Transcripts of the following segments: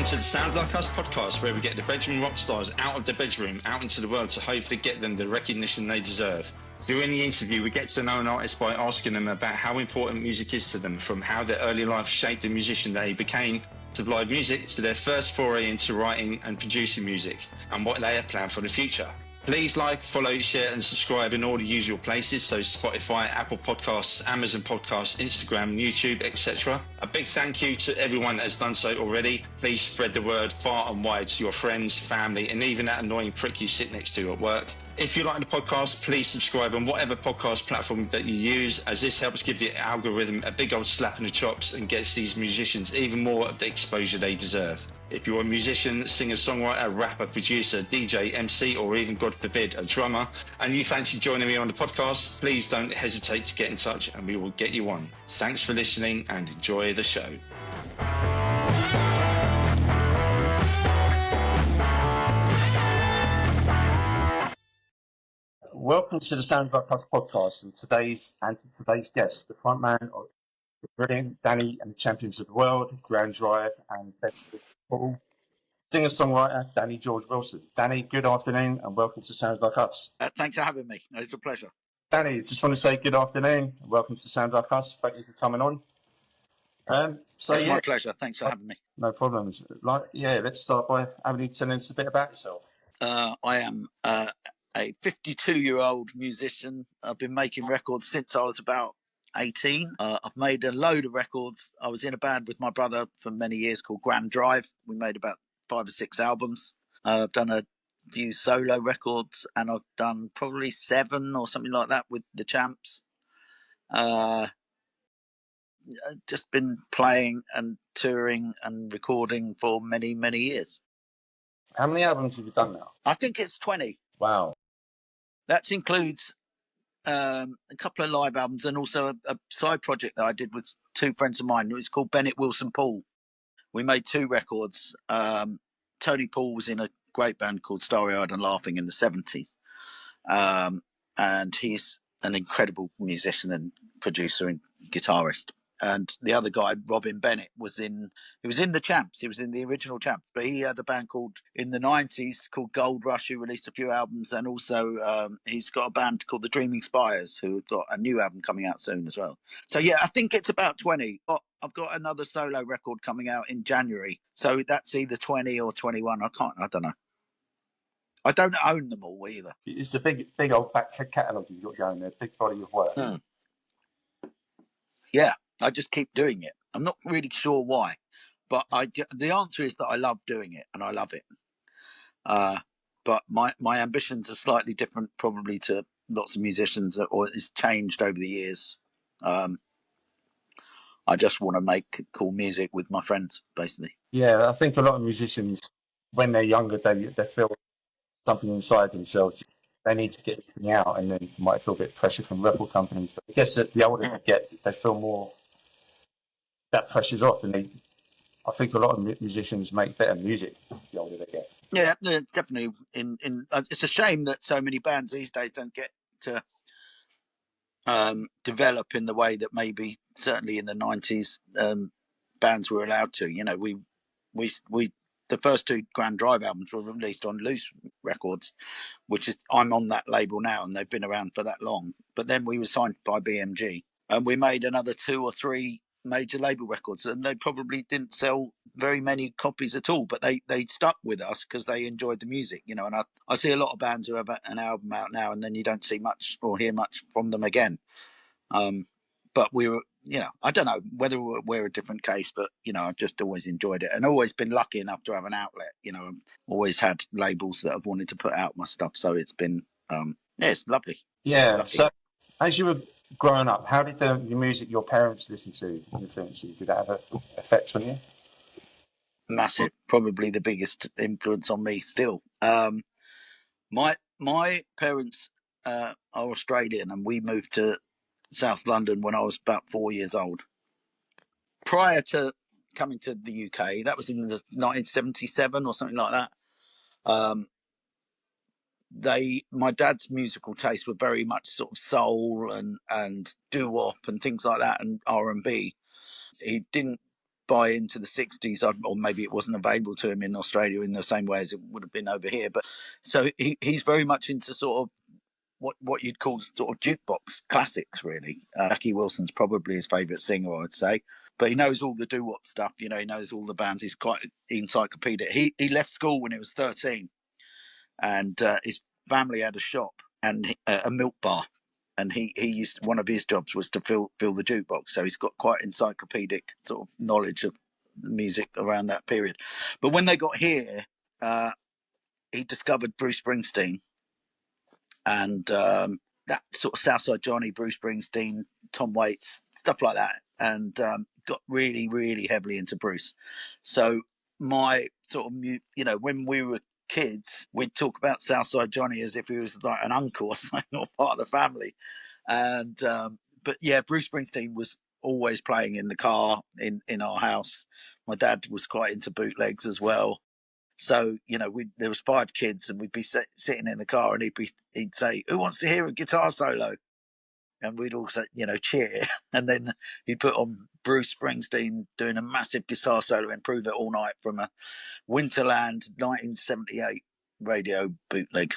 Welcome to the Sound Like Us podcast, where we get the bedroom rock stars out of the bedroom, out into the world to hopefully get them the recognition they deserve. During the interview, we get to know an artist by asking them about how important music is to them, from how their early life shaped the musician they became, to live music, to their first foray into writing and producing music, and what they have planned for the future. Please like, follow, share and subscribe in all the usual places, so Spotify, Apple Podcasts, Amazon Podcasts, Instagram, YouTube, etc. A big thank you to everyone that has done so already. Please spread the word far and wide to your friends, family and even that annoying prick you sit next to at work. If you like the podcast, please subscribe on whatever podcast platform that you use, as this helps give the algorithm a big old slap in the chops and gets these musicians even more of the exposure they deserve. If you're a musician, singer, songwriter, rapper, producer, DJ, MC, or even, God forbid, a drummer, and you fancy joining me on the podcast, please don't hesitate to get in touch and we will get you on. Thanks for listening and enjoy the show. Welcome to the Sound Like Us podcast and today's guest, the frontman of the brilliant Danny and the Champions of the World, Grand Drive and Bennett Wilson Poole. Singer-songwriter Danny George Wilson. Danny, good afternoon and welcome to Sound Like Us. Thanks for having me. It's a pleasure. Danny, just want to say good afternoon and welcome to Sound Like Us. Thank you for coming on. My pleasure. Thanks for having me. No problems. Let's start by having you telling us a bit about yourself. I am a 52-year-old musician. I've been making records since I was about 18. I've made a load of records. I was in a band with my brother for many years called Grand Drive. We made about 5 or 6 albums. I've done a few solo records and I've done probably 7 or something like that with the Champs. Just been playing and touring and recording for many, many years. How many albums have you done now? I think it's 20. Wow. That includes a couple of live albums and also a side project that I did with 2 friends of mine. It's called Bennett Wilson Poole. We made 2 records. Tony Poole was in a great band called Starry-Eyed and Laughing in the 70s. And he's an incredible musician and producer and guitarist. And the other guy, Robin Bennett, was in the Champs. He was in the original Champs, but he had a band in the 90s called Gold Rush, who released a few albums. And also he's got a band called the Dreaming Spires, who have got a new album coming out soon as well. So yeah, I think it's about 20. But I've got another solo record coming out in January. So that's either 20 or 21. I don't know. I don't own them all either. It's a big old back catalogue you've got going there, big body of work. Yeah, I just keep doing it. I'm not really sure why, but the answer is that I love doing it and I love it. But my ambitions are slightly different probably to lots of musicians, or it's changed over the years. I just want to make cool music with my friends, basically. Yeah, I think a lot of musicians, when they're younger, they feel something inside themselves. They need to get this thing out, and then might feel a bit of pressure from record companies. But I guess that the older they get, they feel more that pressure's off, and I think a lot of musicians make better music the older they get. Yeah, definitely. It's a shame that so many bands these days don't get to develop in the way that maybe certainly in the 90s bands were allowed to. You know, we the first 2 Grand Drive albums were released on Loose Records, which is I'm on that label now, and they've been around for that long. But then we were signed by BMG, and we made another 2 or 3 major label records, and they probably didn't sell very many copies at all, but they stuck with us because they enjoyed the music, you know. And I see a lot of bands who have an album out now and then you don't see much or hear much from them again. But we were, you know, I don't know whether we're a different case, but, you know, I've just always enjoyed it and always been lucky enough to have an outlet. You know, I've always had labels that have wanted to put out my stuff. So it's been, it's lovely. Yeah. Lucky. So as you were growing up, how did the music your parents listened to influence you? Did that have an effect on you? Massive, probably the biggest influence on me still. My parents are Australian, and we moved to South London when I was about 4 years old. Prior to coming to the UK, that was in the 1977 or something like that. My dad's musical tastes were very much sort of soul and doo-wop and things like that, and R&B. He didn't buy into the 60s, or maybe it wasn't available to him in Australia in the same way as it would have been over here. But so he's very much into sort of what you'd call sort of jukebox classics, really. Jackie Wilson's probably his favourite singer, I'd say. But he knows all the doo-wop stuff, he knows all the bands. He's quite encyclopedic. He left school when he was 13, and his family had a shop and a milk bar. And he used, one of his jobs was to fill the jukebox. So he's got quite encyclopedic sort of knowledge of music around that period. But when they got here, he discovered Bruce Springsteen, and that sort of Southside Johnny, Bruce Springsteen, Tom Waits, stuff like that, and got really, really heavily into Bruce. So my sort of, when we were kids, we'd talk about Southside Johnny as if he was like an uncle or something, or part of the family. And but yeah, Bruce Springsteen was always playing in the car in our house. My dad was quite into bootlegs as well. So, there was 5 kids, and we'd be sitting in the car, and he'd say, "Who wants to hear a guitar solo?" And we'd all say, cheer. And then he'd put on Bruce Springsteen doing a massive guitar solo in Prove It All Night from a Winterland 1978 radio bootleg.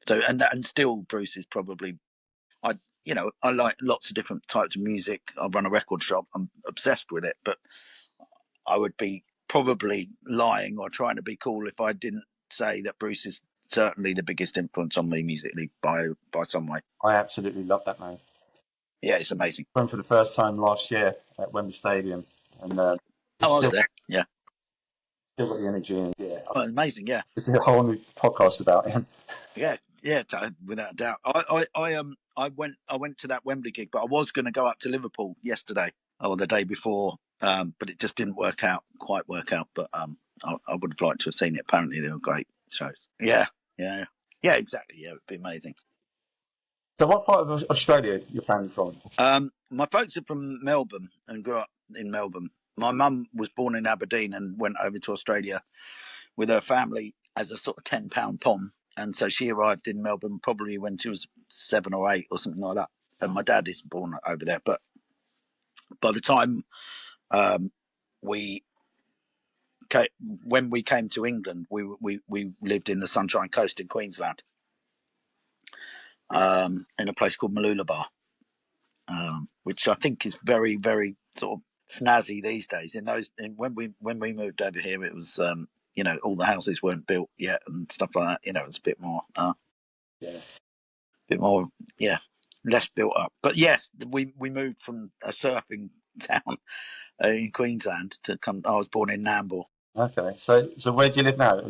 So, and still Bruce is probably, I like lots of different types of music. I run a record shop. I'm obsessed with it, but I would be probably lying or trying to be cool if I didn't say that Bruce is certainly the biggest influence on me musically by some way. I absolutely love that man. Yeah, it's amazing. Went for the first time last year at Wembley Stadium, and I was there. Yeah, still got the energy. And yeah, amazing. Yeah, we did a whole new podcast about him. Yeah, without a doubt. I went to that Wembley gig, but I was going to go up to Liverpool yesterday or the day before, but it just didn't quite work out. But I would have liked to have seen it. Apparently, they were great shows. Yeah, exactly. Yeah, it would be amazing. So, what part of Australia your family from? My folks are from Melbourne and grew up in Melbourne. My mum was born in Aberdeen and went over to Australia with her family as a sort of £10 pom. And so she arrived in Melbourne probably when she was 7 or 8 or something like that. And my dad is born over there. But by the time when we came to England, we lived in the Sunshine Coast in Queensland, in a place called Mooloolaba, which I think is very, very sort of snazzy these days. When we moved over here, it was all the houses weren't built yet and stuff like that. It was a bit more, less built up. But yes, we moved from a surfing town in Queensland to come. I was born in Nambour. Okay, so where do you live now?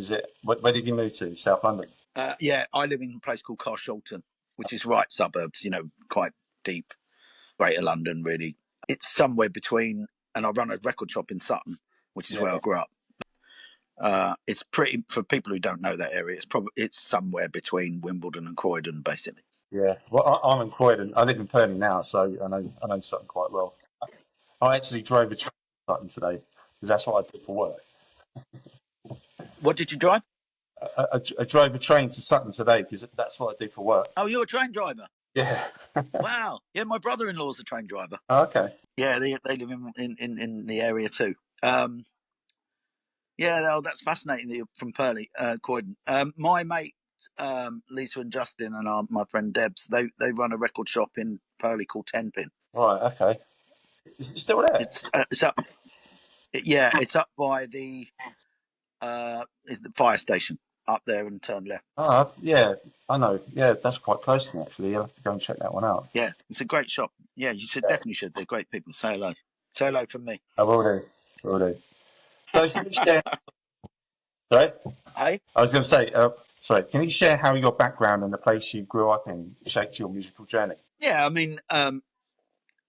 Where did you move to? South London. I live in a place called Carshalton, which is right suburbs. Quite deep, Greater London, really. It's somewhere between, and I run a record shop in Sutton, which is where I grew up. It's pretty, for people who don't know that area, it's somewhere between Wimbledon and Croydon, basically. Yeah, well, I'm in Croydon. I live in Purley now, so I know Sutton quite well. I actually drove a train to Sutton today because that's what I did for work. What did you drive? I drove a train to Sutton today because that's what I do for work. Oh, you're a train driver? Yeah. Wow. Yeah, my brother-in-law's a train driver. Oh, okay. Yeah, they live in the area too. That's fascinating that you're from Purley, Croydon. My mate Lisa and Justin and my friend Debs, they run a record shop in Purley called Tenpin. Right. Okay. Is it still there? It's up. It's up by the fire station up there and turn left. Yeah, I know. Yeah, that's quite close to me actually. You'll have to go and check that one out. Yeah, it's a great shop. Yeah, you definitely should. They're great people. Say hello. Say hello from me. I will do. Will do. So can you share? Sorry. Hey. I was going to say. Sorry. Can you share how your background and the place you grew up in shaped your musical journey? Yeah, I mean,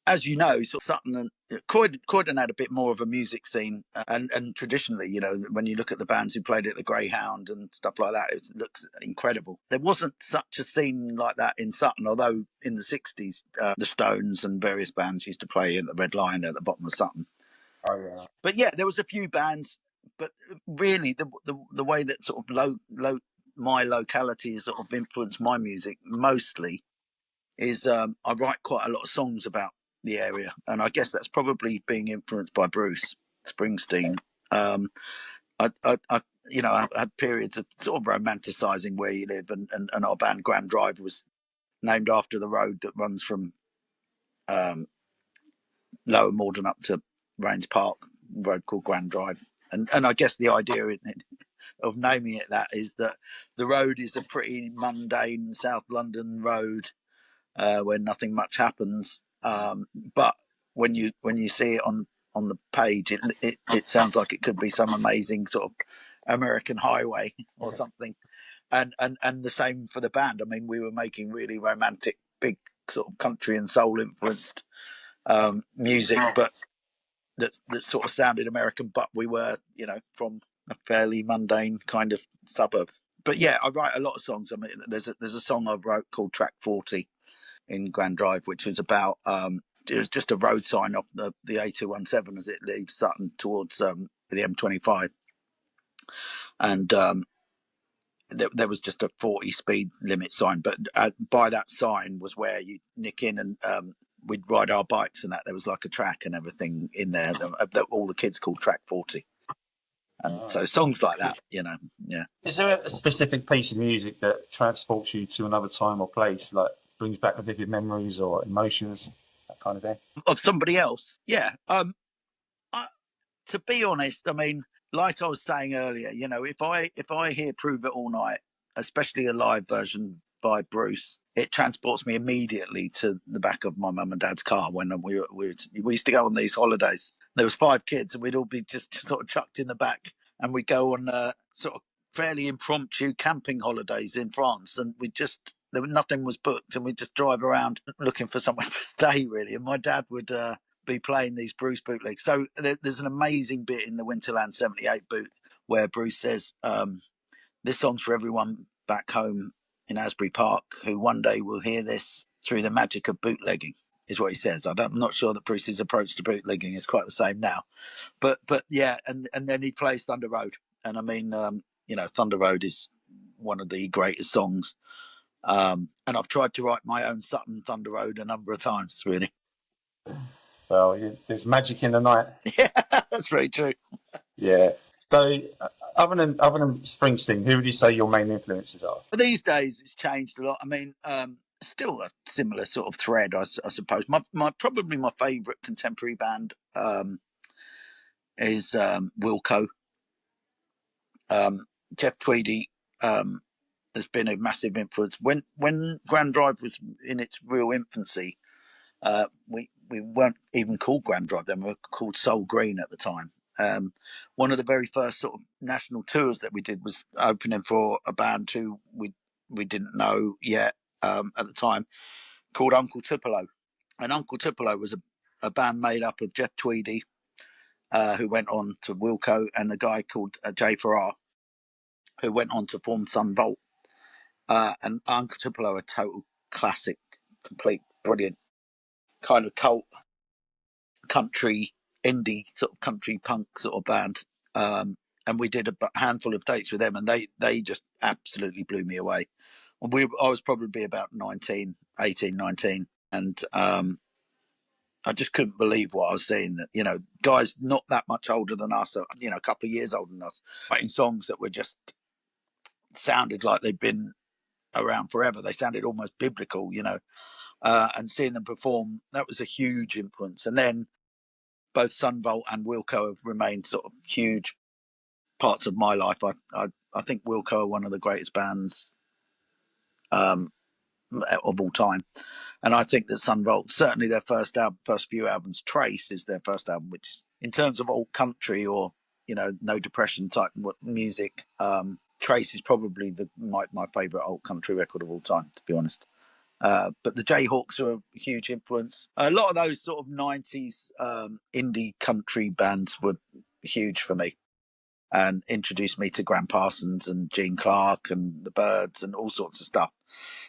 as you know, sort of Sutton and Croydon had a bit more of a music scene, and traditionally, when you look at the bands who played at the Greyhound and stuff like that, it looks incredible. There wasn't such a scene like that in Sutton, although in the 60s, the Stones and various bands used to play at the Red Lion at the bottom of Sutton. Oh yeah. But yeah, there was a few bands, but really the way that sort of my locality has sort of influenced my music mostly is I write quite a lot of songs about the area, and I guess that's probably being influenced by Bruce. Springsteen. I you know, I had periods of sort of romanticising Where You Live, and our band Grand Drive was named after the road that runs from Lower Morden up to Rains Park, a road called Grand Drive. And I guess the idea of naming it that is that the road is a pretty mundane South London road where nothing much happens. But when you see it on the page, it sounds like it could be some amazing sort of American highway or something. And the same for the band. I mean, we were making really romantic, big sort of country and soul influenced music, but that sort of sounded American. But we were, you know, from a fairly mundane kind of suburb. But yeah, I write a lot of songs. I mean, there's a song I wrote called Track 40 in Grand Drive, which was about it was just a road sign off the A217 as it leaves Sutton towards the M25, and there was just a 40 speed limit sign, but by that sign was where you nick in, and we'd ride our bikes, and that there was like a track and everything in there that all the kids called Track 40. And so songs like that, you know. Yeah. Is there a specific piece of music that transports you to another time or place, like brings back vivid memories or emotions, that kind of thing? Of somebody else? Yeah. To be honest, I mean, like I was saying earlier, you know, if I hear Prove It All Night, especially a live version by Bruce, it transports me immediately to the back of my mum and dad's car when we used to go on these holidays. There was 5 kids, and we'd all be just sort of chucked in the back, and we'd go on sort of fairly impromptu camping holidays in France, and nothing was booked, and we'd just drive around looking for somewhere to stay, really. And my dad would be playing these Bruce bootlegs. So there's an amazing bit in the Winterland 78 boot where Bruce says, this song's for everyone back home in Asbury Park who one day will hear this through the magic of bootlegging, is what he says. I'm not sure that Bruce's approach to bootlegging is quite the same now. But yeah, and then he plays Thunder Road. And I mean, you know, Thunder Road is one of the greatest songs. And I've tried to write my own Sutton Thunder Road a number of times, really. Well, there's magic in the night. Yeah, that's very true. Yeah. So, other than Springsteen, who would you say your main influences are? These days, it's changed a lot. I mean, still a similar sort of thread, I suppose. Probably my favourite contemporary band is Wilco. Jeff Tweedy has been a massive influence. When Grand Drive was in its real infancy, we weren't even called Grand Drive then. We were called Soul Green at the time. One of the very first sort of national tours that we did was opening for a band who we didn't know yet at the time, called Uncle Tupelo. And Uncle Tupelo was a band made up of Jeff Tweedy, who went on to Wilco, and a guy called Jay Farrar, who went on to form Sun Volt. And Uncle Tupelo, a total classic, complete, brilliant kind of cult country indie sort of country punk sort of band. And we did a handful of dates with them, and they just absolutely blew me away. I was probably about 18, 19, and I just couldn't believe what I was seeing. That, you know, guys not that much older than us, you know, a couple of years older than us, writing songs that were just sounded like they'd been around forever. They sounded almost biblical, you know. And seeing them perform, that was a huge influence. And then both Sunvolt and Wilco have remained sort of huge parts of my life. I think Wilco are one of the greatest bands of all time. And I think that Sunvolt, certainly their first few albums, Trace is their first album, which in terms of old country or, you know, no depression type music, Trace is probably my favourite old country record of all time, to be honest. But the Jayhawks are a huge influence. A lot of those sort of 90s indie country bands were huge for me and introduced me to Graham Parsons and Gene Clark and the Byrds and all sorts of stuff.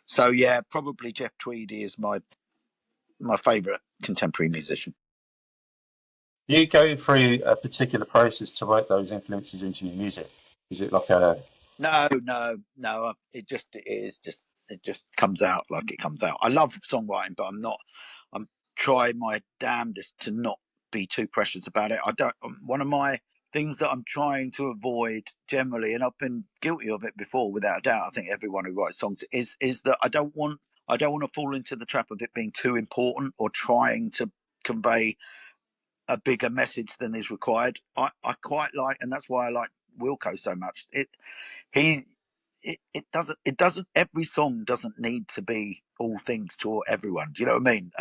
So yeah, probably Jeff Tweedy is my favourite contemporary musician. Do you go through a particular process to write those influences into your music? Is it like a... No. It just comes out like it comes out. I love songwriting, but I'm trying my damnedest to not be too precious about it. I don't. One of my things that I'm trying to avoid generally, and I've been guilty of it before, without a doubt. I think everyone who writes songs is that I don't want to fall into the trap of it being too important or trying to convey a bigger message than is required. I quite like, and that's why I like Wilco so much. It doesn't every song doesn't need to be all things to everyone. Do you know what I mean?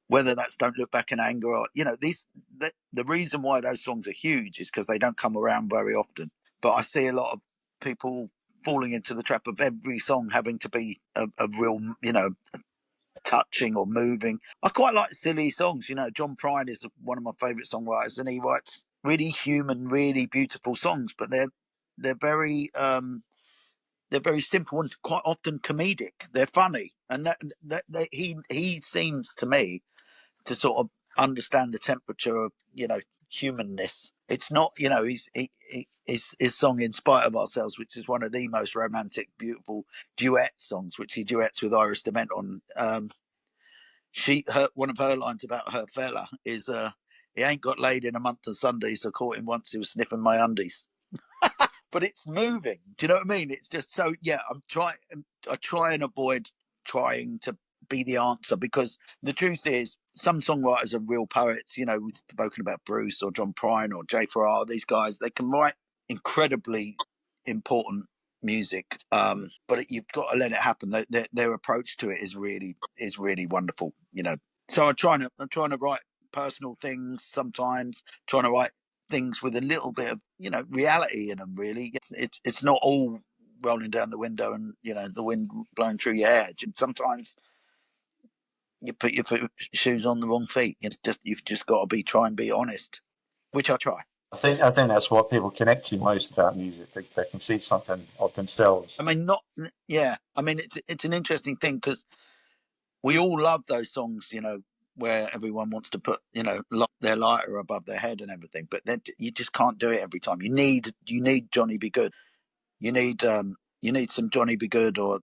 Whether that's Don't Look Back in Anger or, the reason why those songs are huge is because they don't come around very often. But I see a lot of people falling into the trap of every song having to be a real, touching or moving. I quite like silly songs. John Prine is one of my favourite songwriters, and he writes really human, really beautiful songs, but they're very simple and quite often comedic. They're funny, and that he seems to me to sort of understand the temperature of humanness. It's not, his song "In Spite of Ourselves," which is one of the most romantic, beautiful duet songs, which he duets with Iris Dement on. One of her lines about her fella is, "He ain't got laid in a month of Sundays. I caught him once. He was sniffing my undies." But it's moving. Do you know what I mean? It's just so, yeah. I try and avoid trying to be the answer, because the truth is, some songwriters are real poets. We've spoken about Bruce or John Prine or Jay Farrar. These guys, they can write incredibly important music, but you've got to let it happen. Their approach to it is really wonderful. So I'm trying to write personal things sometimes, trying to write things with a little bit of reality in them. Really, it's not all rolling down the window and the wind blowing through your hair. Sometimes you put your shoes on the wrong feet. You've just got to try and be honest, which I try. I think that's what people connect to most about music. They can see something of themselves. I mean, it's an interesting thing, because we all love those songs, where everyone wants to put, lock their lighter above their head and everything, but then you just can't do it every time. You need Johnny Be Good. You need some Johnny Be Good, or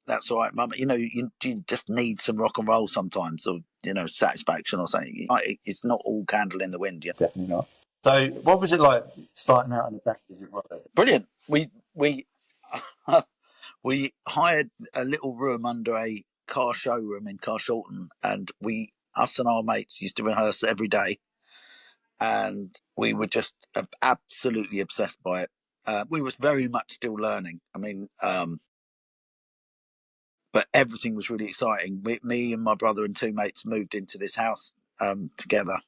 That's All Right, Mum. You just need some rock and roll sometimes, or Satisfaction or something. It's not all candle in the wind. Yeah, Definitely not. So, what was it like starting out in the band? brilliant. We we hired a little room under a car showroom in Carshalton, and us and our mates used to rehearse every day, and we were just absolutely obsessed by it. We was very much still learning. I mean, but everything was really exciting. Me and my brother and two mates moved into this house together,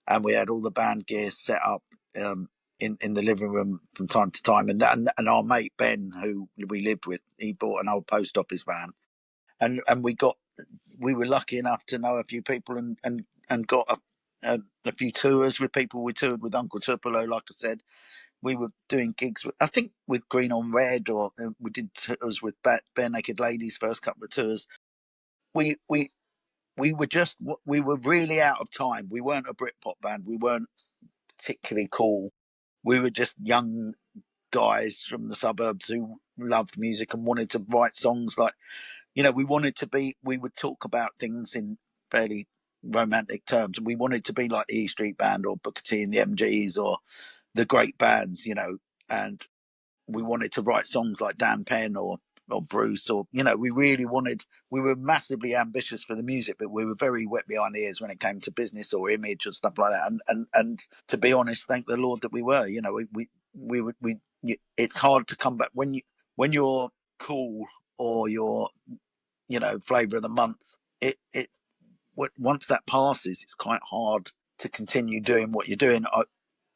and we had all the band gear set up in the living room from time to time. And our mate Ben, who we lived with, he bought an old post office van, and we were lucky enough to know a few people and got a few tours with people. We toured with Uncle Tupelo, like I said. We were doing gigs, I think, with Green on Red, or we did tours with Bare Naked Ladies, first couple of tours. We were really out of time. We weren't a Britpop band. We weren't particularly cool. We were just young guys from the suburbs who loved music and wanted to write songs. Like, we would talk about things in fairly romantic terms. We wanted to be like the E Street Band or Booker T and the MGs or the great bands, and we wanted to write songs like Dan Penn or Bruce, or we were massively ambitious for the music, but we were very wet behind the ears when it came to business or image or stuff like that. And to be honest, thank the Lord that we were. It's hard to come back when you're cool, or you're flavor of the month. Once that passes, it's quite hard to continue doing what you're doing.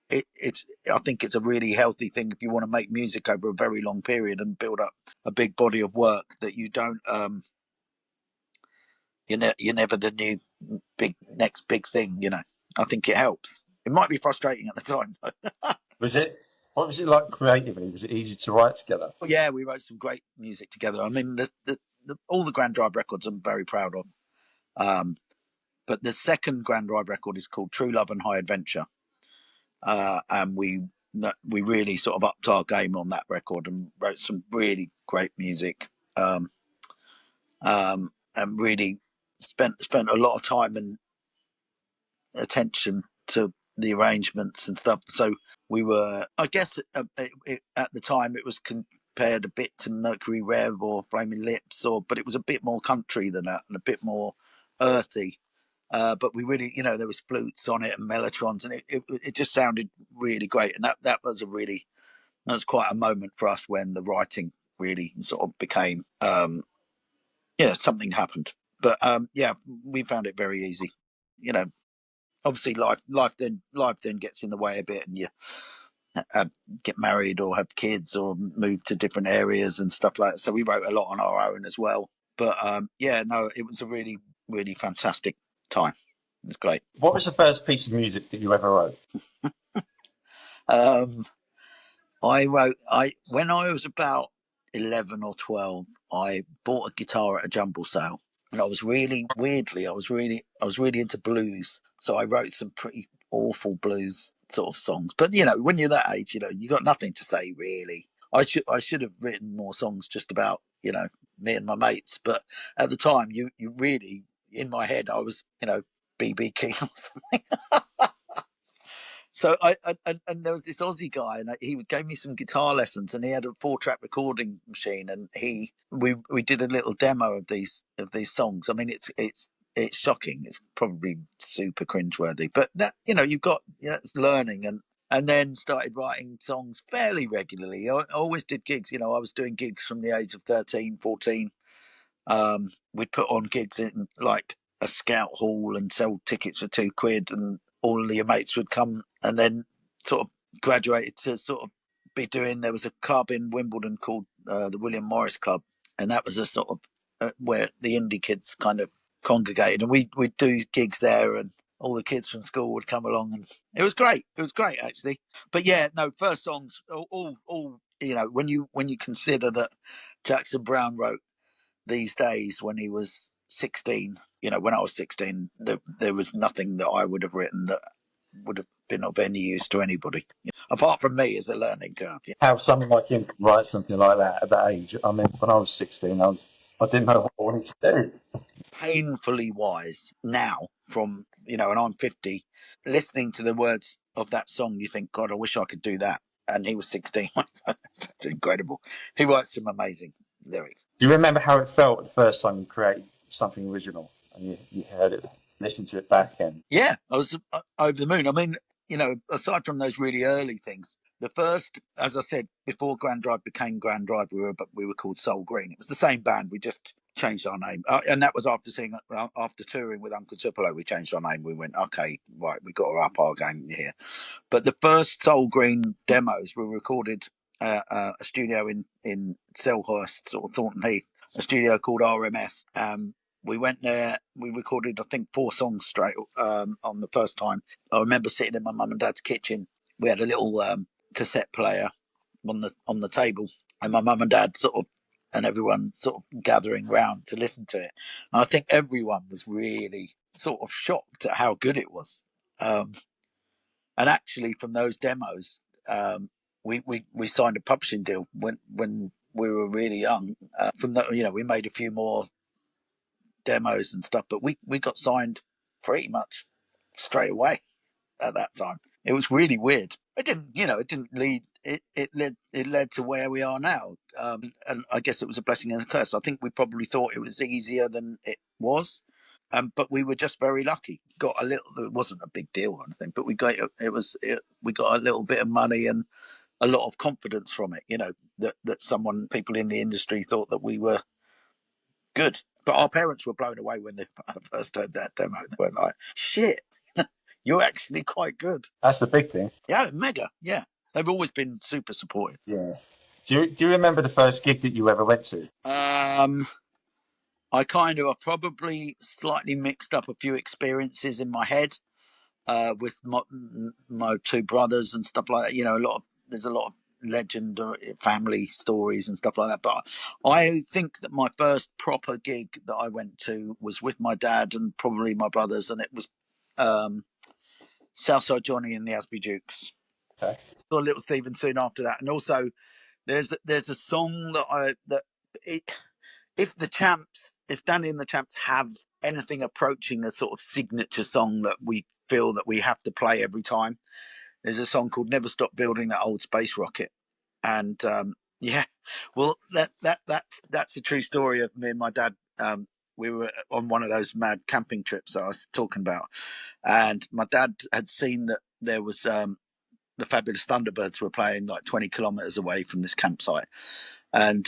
I think it's a really healthy thing if you want to make music over a very long period and build up a big body of work, that you don't you're never the new next big thing. I think it helps. It might be frustrating at the time though. What was it like creatively? Was it easy to write together? Yeah, we wrote some great music together. I mean, all the Grand Drive records I'm very proud of, but the second Grand Drive record is called True Love and High Adventure. And we really sort of upped our game on that record and wrote some really great music, and really spent a lot of time attention to the arrangements and stuff. So we were, I guess, at the time it was compared a bit to Mercury Rev or Flaming Lips, but it was a bit more country than that and a bit more earthy. But we really, there was flutes on it and mellotrons, and it just sounded really great. And that was quite a moment for us when the writing really sort of became, something happened. But we found it very easy. Obviously life then gets in the way a bit, and you get married or have kids or move to different areas and stuff like that. So we wrote a lot on our own as well. But it was a really, really fantastic time. It was great. What was the first piece of music that you ever wrote? When I was about 11 or 12, I bought a guitar at a jumble sale, and I was really into blues. So I wrote some pretty awful blues sort of songs. But when you're that age, you got nothing to say really. I should have written more songs just about me and my mates. But at the time, you really, in my head, I was BB King or something. So and there was this Aussie guy, and he gave me some guitar lessons, and he had a 4-track recording machine, and we did a little demo of these songs. I mean, it's shocking. It's probably super cringeworthy, but that you've got it's learning, and then started writing songs fairly regularly. I always did gigs. I was doing gigs from the age of 13, 14. We'd put on gigs in like a scout hall and sell tickets for £2, and all of your mates would come, and then sort of graduated to sort of be doing. There was a club in Wimbledon called the William Morris Club, and that was a sort of where the indie kids kind of congregated, and we'd do gigs there, and all the kids from school would come along, and it was great. It was great actually. But first songs, all when you consider that Jackson Browne wrote These Days when he was 16, when I was 16, there was nothing that I would have written that would have been of any use to anybody, apart from me as a learning curve. How someone like him could write something like that at that age? I mean, when I was 16, I didn't know what I wanted to do. Painfully wise now, and I'm 50, listening to the words of that song, you think, God, I wish I could do that. And he was 16. That's incredible. He writes some amazing lyrics. Do you remember how it felt the first time you created something original and you heard it, listened to it back and Yeah, I was over the moon. I mean, aside from those really early things, the first, as I said before, Grand Drive became Grand Drive. We were called Soul Green. It was the same band. We just changed our name, and that was after touring with Uncle Tupelo. We changed our name. We went, okay, right, we got to up our game here. But the first Soul Green demos were recorded a studio in Selhurst or Thornton Heath, a studio called RMS. We went there. We recorded, I think, 4 songs straight on the first time. I remember sitting in my mum and dad's kitchen. We had a little cassette player on the table, and my mum and dad and everyone sort of gathering round to listen to it. And I think everyone was really sort of shocked at how good it was. And actually, from those demos, we signed a publishing deal when we were really young. From that, we made a few more demos and stuff, but we got signed pretty much straight away at that time. It was really weird. It didn't lead. It led to where we are now, and I guess it was a blessing and a curse. I think we probably thought it was easier than it was, but we were just very lucky. Got a little. It wasn't a big deal or anything, but we got we got a little bit of money and a lot of confidence from it. That people in the industry thought that we were good. But our parents were blown away when they first heard that demo. They were like, shit, you're actually quite good. that's the big thing. Yeah, mega. Yeah. They've always been super supportive. Yeah. Do you remember the first gig that you ever went to? I probably slightly mixed up a few experiences in my head with my 2 brothers and stuff like that. There's a lot of legend or family stories and stuff like that. But I think that my first proper gig that I went to was with my dad and probably my brothers, and it was Southside Johnny and the Asby Dukes. Okay. Saw Little Steven soon after that, and also there's a song if Danny and the Champs have anything approaching a sort of signature song that we feel that we have to play every time. There's a song called "Never Stop Building That Old Space Rocket," and yeah, well, that's a true story of me and my dad. We were on one of those mad camping trips that I was talking about, and my dad had seen that there was the Fabulous Thunderbirds were playing like 20 kilometers away from this campsite, and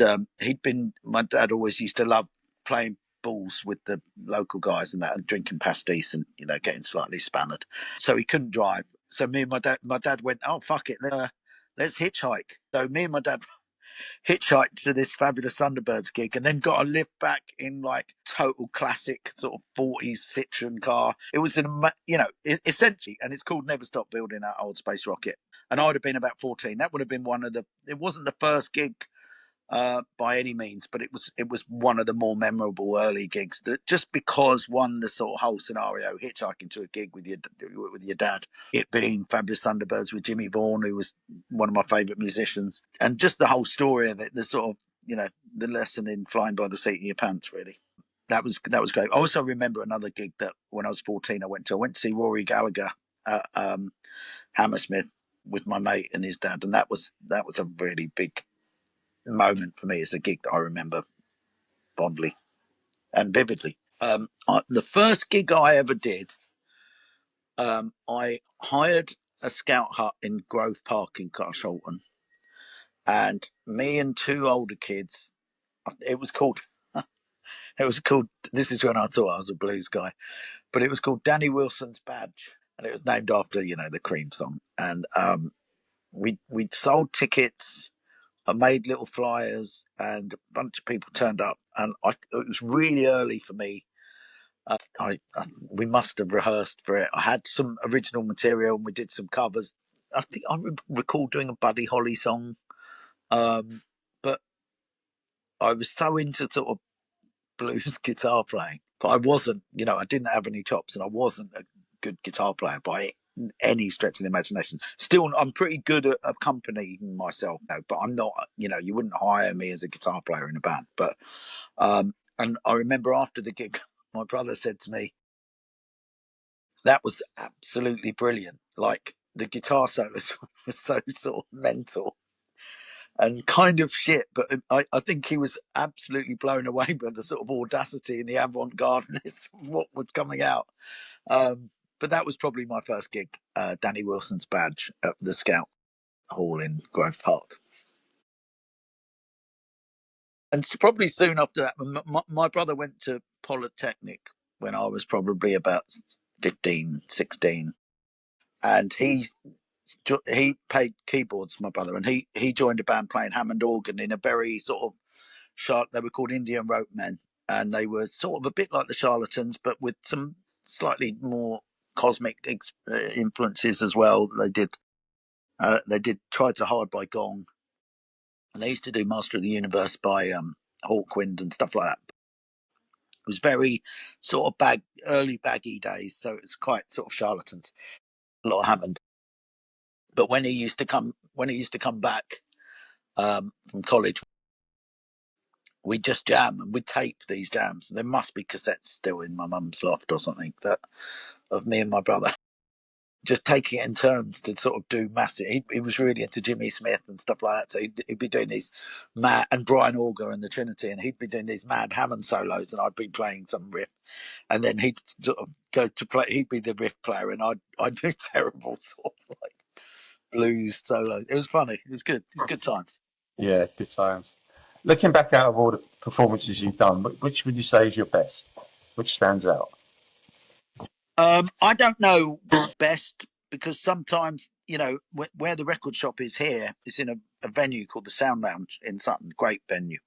my dad always used to love playing balls with the local guys and that, and drinking pastis and getting slightly spanned. So he couldn't drive. So me and my dad went, oh fuck it, let's hitchhike. So me and my dad hitchhiked to this Fabulous Thunderbirds gig, and then got a lift back in like total classic sort of 40s Citroen car. It was essentially, and it's called "Never Stop Building That Old Space Rocket." And I would have been about 14. That would have been it wasn't the first gig by any means, but it was one of the more memorable early gigs. That just because the sort of whole scenario, hitchhiking to a gig with your dad, it being Fabulous Thunderbirds with Jimmy Vaughan, who was one of my favourite musicians, and just the whole story of it, the sort of the lesson in flying by the seat of your pants, really. That was great. I also remember another gig that when I was 14, I went to see Rory Gallagher at Hammersmith with my mate and his dad, and that was a really big moment for me. It's a gig that I remember fondly and vividly. The first gig I ever did, I hired a scout hut in Grove Park in Carshalton, and me and two older kids. It was called. This is when I thought I was a blues guy, but it was called Danny Wilson's Badge, and it was named after the Cream song. And we'd sold tickets. I made little flyers, and a bunch of people turned up, and it was really early for me. We must have rehearsed for it. I had some original material, and we did some covers. I think I recall doing a Buddy Holly song, but I was so into sort of blues guitar playing, but I wasn't. I didn't have any chops, and I wasn't a good guitar player by any stretch of the imagination. Still, I'm pretty good at accompanying myself now, but I'm not. You wouldn't hire me as a guitar player in a band. But and I remember after the gig, my brother said to me, "That was absolutely brilliant. Like the guitar solos were so sort of mental and kind of shit, but I think he was absolutely blown away by the sort of audacity and the avant-gardeness of what was coming out." But that was probably my first gig, Danny Wilson's Badge at the Scout Hall in Grove Park. And probably soon after that, my brother went to Polytechnic when I was probably about 15, 16. And he played keyboards, my brother, and he joined a band playing Hammond organ in a very sort of sharp. They were called Indian Rope Men, and they were sort of a bit like the Charlatans, but with some slightly more cosmic influences as well. They did Try to Hard by Gong, and they used to do Master of the Universe by Hawkwind and stuff like that. It was very sort of early baggy days, so it was quite sort of Charlatans, a lot of Hammond. But when he used to come back from college, we'd just jam, and we'd tape these jams. There must be cassettes still in my mum's loft or something of me and my brother just taking it in turns to sort of do massive. He was really into Jimmy Smith and stuff like that, so he'd be doing these mad, and Brian Auger and the Trinity, and he'd be doing these mad Hammond solos, and I'd be playing some riff, and then he'd sort of go to play. He'd be the riff player, and I'd do terrible sort of like blues solos. It was funny. It was good. It was good times. Yeah, good times. Looking back out of all the performances you've done, which would you say is your best? Which stands out? I don't know best, because sometimes, where the record shop is here, it's in a venue called the Sound Lounge in Sutton, great venue.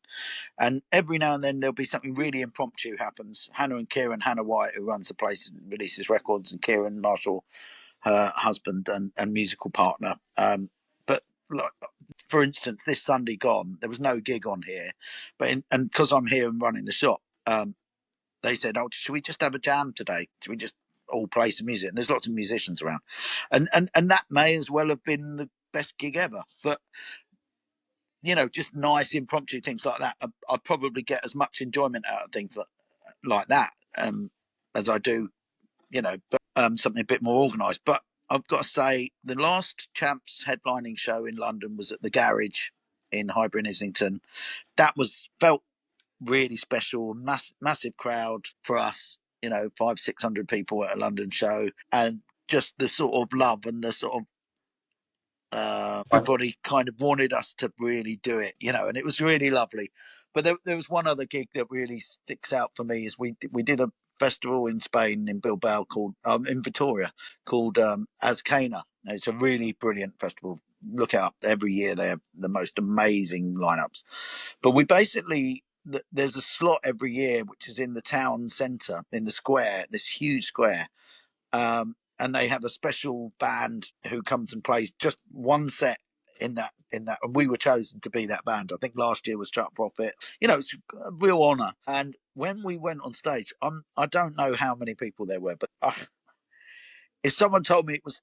And every now and then there'll be something really impromptu happens. Hannah White, who runs the place and releases records, and Kieran Marshall, her husband and musical partner. But like, for instance, this Sunday gone, there was no gig on here, and because I'm here and running the shop, they said, "Oh, should we just have a jam today? Should we just all play some music?" And there's lots of musicians around, and that may as well have been the best gig ever. But just nice impromptu things like that, I probably get as much enjoyment out of things like that. as I do, but something a bit more organised. But I've got to say, the last Champs headlining show in London was at the Garage in Highbury and Islington. That felt really special, massive crowd for us, 500-600 people at a London show, and just the sort of love and the sort of everybody kind of wanted us to really do it, and it was really lovely. But there was one other gig that really sticks out for me is we did a festival in Spain, in Bilbao, called in Vitoria, called Azcana. It's a really brilliant festival. Look it up. Every year they have the most amazing lineups. But we basically, there's a slot every year which is in the town centre, in the square, this huge square. And they have a special band who comes and plays just one set in that, and we were chosen to be that band. I think last year was Truck Profit. It's a real honour. And when we went on stage, I don't know how many people there were, but if someone told me it was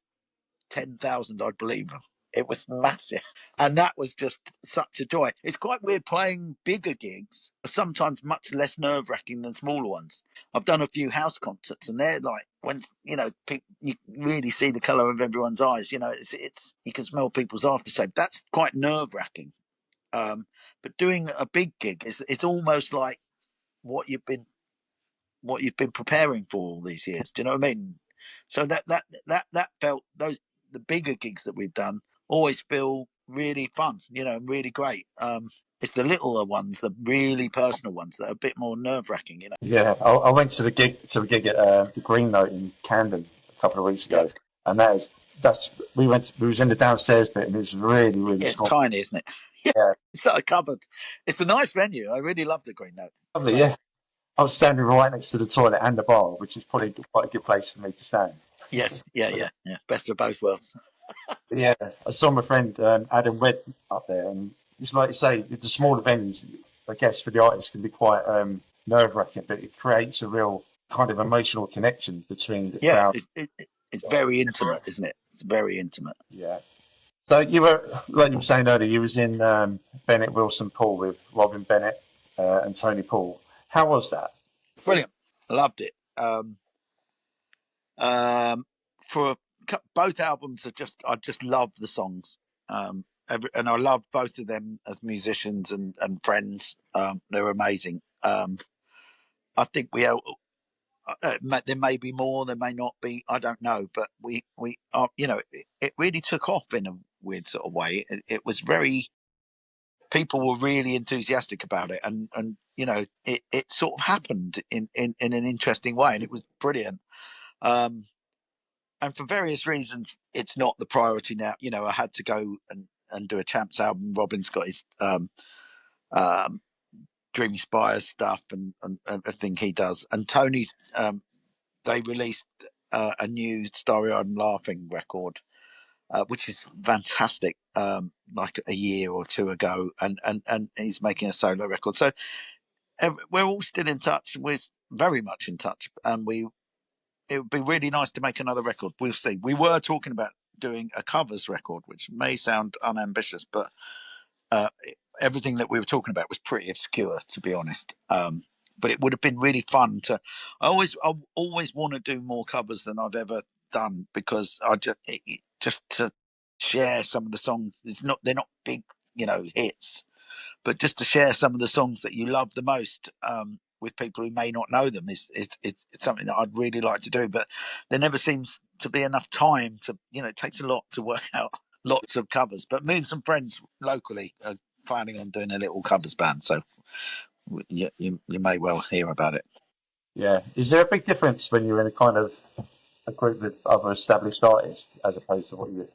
10,000, I'd believe them. It was massive. And that was just such a joy. It's quite weird playing bigger gigs, sometimes much less nerve wracking than smaller ones. I've done a few house concerts, and they're like, when, people, you really see the colour of everyone's eyes, it's you can smell people's aftershave. That's quite nerve wracking. But doing a big gig it's almost like what you've been preparing for all these years. Do you know what I mean? So that felt, the bigger gigs that we've done always feel really fun, really great. It's the littler ones, the really personal ones, that are a bit more nerve wracking. Yeah, I went to a gig at the Green Note in Camden a couple of weeks Yeah, ago, and we was in the downstairs bit, and it was really really it's small. tiny, isn't it? Yeah, Yeah, it's like a cupboard. It's a nice venue. I really love the Green Note. It's lovely. great. Yeah, I was standing right next to the toilet and the bar, which is probably quite a good place for me to stand. Yes, yeah. Best of both worlds. But yeah, I saw my friend Adam Webb up there, and it's like you say, the smaller venues, I guess for the artists can be quite nerve wracking, but it creates a real kind of emotional connection between the Yeah, crowd. it's very intimate, isn't it? It's very intimate. Yeah. So you were, like you were saying earlier, you was in Bennett Wilson Poole with Robin Bennett and Tony Poole. How was that? Brilliant. Loved it. For both albums, I just love the songs. And I love both of them as musicians and friends. They're amazing. I think there may be more, there may not be. I don't know, but we are. It really took off in a weird sort of way. It was very. People were really enthusiastic about it, and it sort of happened in an interesting way, and it was brilliant. And for various reasons, it's not the priority now. I had to go and do a Champs album. Robin's got his um, Dreamy Spires stuff and everything he does. And Tony's, they released a new Starry Eyed and Laughing record, which is fantastic, like a year or two ago. And he's making a solo record. So we're all still in touch. We're very much in touch. And it would be really nice to make another record. We'll see. We were talking about doing a covers record, which may sound unambitious, but everything that we were talking about was pretty obscure, to be honest. But it would have been really fun to. I always want to do more covers than I've ever done, because just to share some of the songs. They're not big, hits, but just to share some of the songs that you love the most with people who may not know them it's something that I'd really like to do. But there never seems to be enough time to, it takes a lot to work out lots of covers. But me and some friends locally are planning on doing a little covers band, so you may well hear about it. Yeah. Is there a big difference when you're in a group with other established artists as opposed to what you were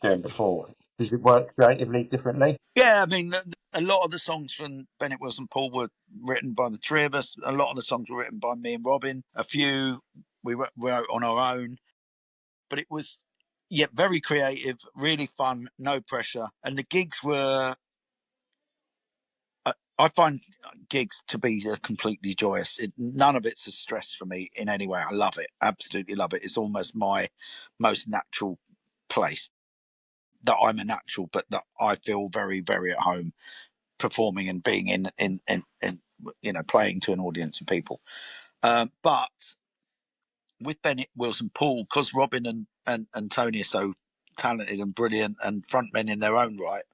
doing before? Does it work creatively differently? Yeah, I mean, a lot of the songs from Bennett Wilson Poole were written by the three of us. A lot of the songs were written by me and Robin. A few we wrote on our own, but it was, yeah, very creative, really fun, no pressure. And the gigs were, I find gigs to be completely joyous. None of it's a stress for me in any way. I love it, absolutely love it. It's almost my most natural place, that I'm a natural, but that I feel very, very at home performing and being in playing to an audience of people. But with Bennett Wilson Poole, because Robin and Tony are so talented and brilliant and frontmen in their own right,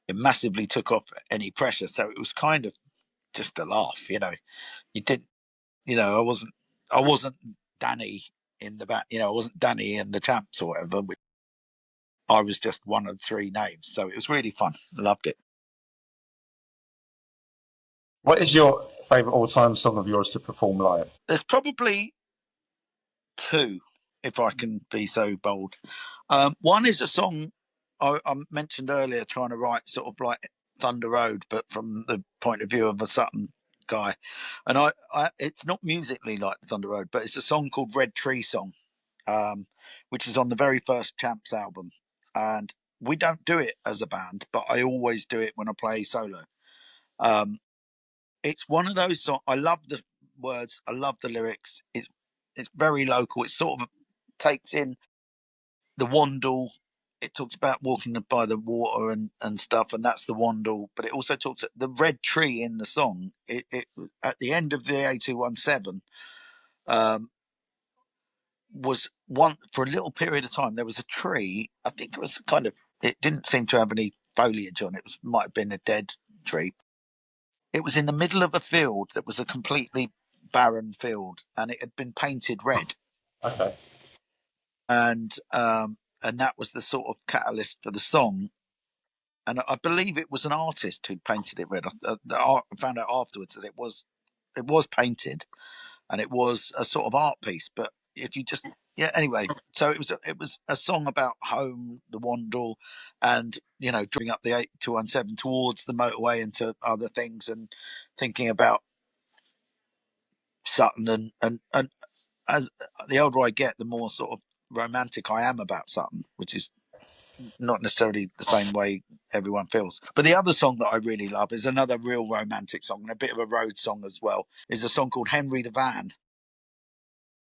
it massively took off any pressure. So it was kind of just a laugh, You didn't, I wasn't Danny in the back, I wasn't Danny in the Champs or whatever. I was just one of three names, so it was really fun. Loved it. What is your favourite all-time song of yours to perform live? There's probably two, if I can be so bold. One is a song I mentioned earlier, trying to write sort of like Thunder Road, but from the point of view of a Sutton guy. And it's not musically like Thunder Road, but it's a song called Red Tree Song, which is on the very first Champs album. And we don't do it as a band, but I always do it when I play solo. It's one of those songs. I love the words. I love the lyrics. It's very local. It sort of takes in the Wandle. It talks about walking by the water and stuff, and that's the Wandle. But it also talks the red tree in the song. It at the end of the A217 was one for a little period of time. There was a tree. I think it was kind of. It didn't seem to have any foliage on it. It might have been a dead tree. It was in the middle of a field that was a completely barren field, and it had been painted red. Okay. And that was the sort of catalyst for the song. And I believe it was an artist who painted it red. I found out afterwards that it was painted, and it was a sort of art piece. But if you just anyway, so it was a song about home, the Wandle, and driving up the 8217 towards the motorway and to other things, and thinking about Sutton and as the older I get, the more sort of romantic I am about Sutton, which is not necessarily the same way everyone feels. But the other song that I really love is another real romantic song and a bit of a road song as well. Is a song called Henry the Van,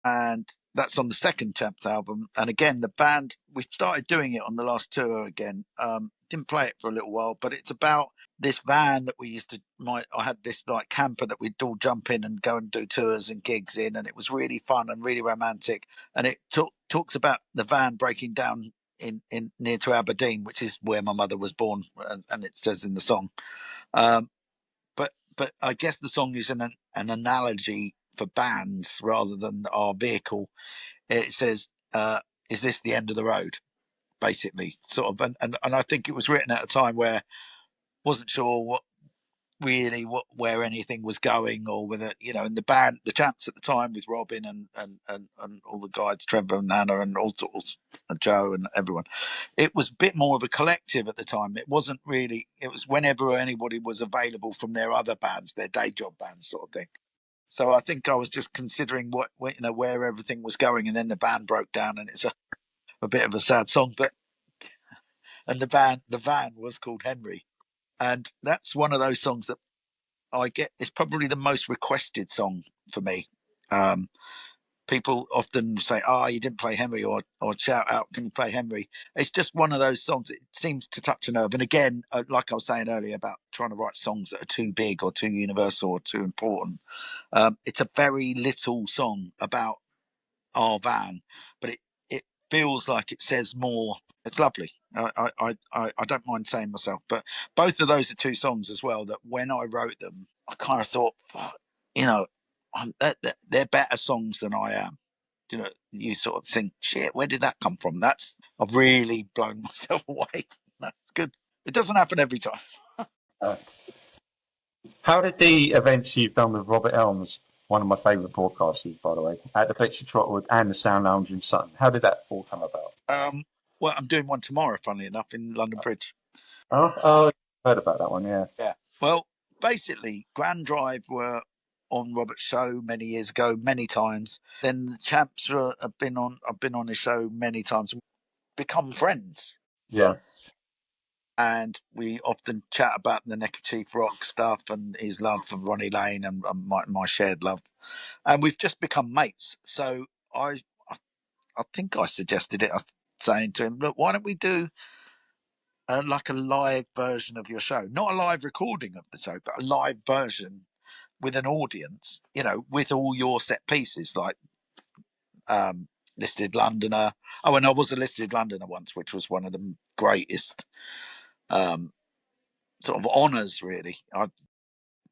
and that's on the second Champs album. And again, the band, we started doing it on the last tour again. Didn't play it for a little while, but it's about this van that we used to. I had this like camper that we'd all jump in and go and do tours and gigs in, and it was really fun and really romantic. And it talks about the van breaking down in near to Aberdeen, which is where my mother was born, and it says in the song. But I guess the song is an analogy for bands rather than our vehicle. It says, "Is this the end of the road?" Basically, sort of, and I think it was written at a time where wasn't sure where anything was going, or whether in the band, the Champs at the time with Robin and all the guys, Trevor and Nana and all sorts, and Joe and everyone. It was a bit more of a collective at the time. It wasn't really. It was whenever anybody was available from their other bands, their day job bands, sort of thing. So I think I was just considering where everything was going, and then the band broke down, and it's a bit of a sad song. And the van was called Henry, and that's one of those songs that I get. It's probably the most requested song for me. People often say, "Oh, you didn't play Henry," or shout out, "Can you play Henry?" It's just one of those songs. It seems to touch a nerve. And again, like I was saying earlier about trying to write songs that are too big or too universal or too important. It's a very little song about our van, but it feels like it says more. It's lovely. I don't mind saying myself, but both of those are two songs as well that when I wrote them, I kind of thought, you know, they're better songs than I am. You sort of think, shit, where did that come from? I've really blown myself away. That's good. It doesn't happen every time. Uh, how did the events you've done with Robert Elms, one of my favourite broadcasters, by the way, at the Betsy Trotwood and the Sound Lounge in Sutton, how did that all come about? Well, I'm doing one tomorrow, funnily enough, in London Bridge. Oh, I heard about that one, yeah. Yeah. Well, basically, Grand Drive were on Robert's show many years ago, many times. Then the Champs have been on. I've been on his show many times. Become friends, Yeah. and we often chat about the Neckerchief Rock stuff and his love for Ronnie Lane and my shared love. And we've just become mates. So I think I suggested it, saying to him, "Look, why don't we do like a live version of your show? Not a live recording of the show, but a live version with an audience, with all your set pieces, like Listed Londoner. Oh, and I was a Listed Londoner once, which was one of the greatest sort of honours, really. I've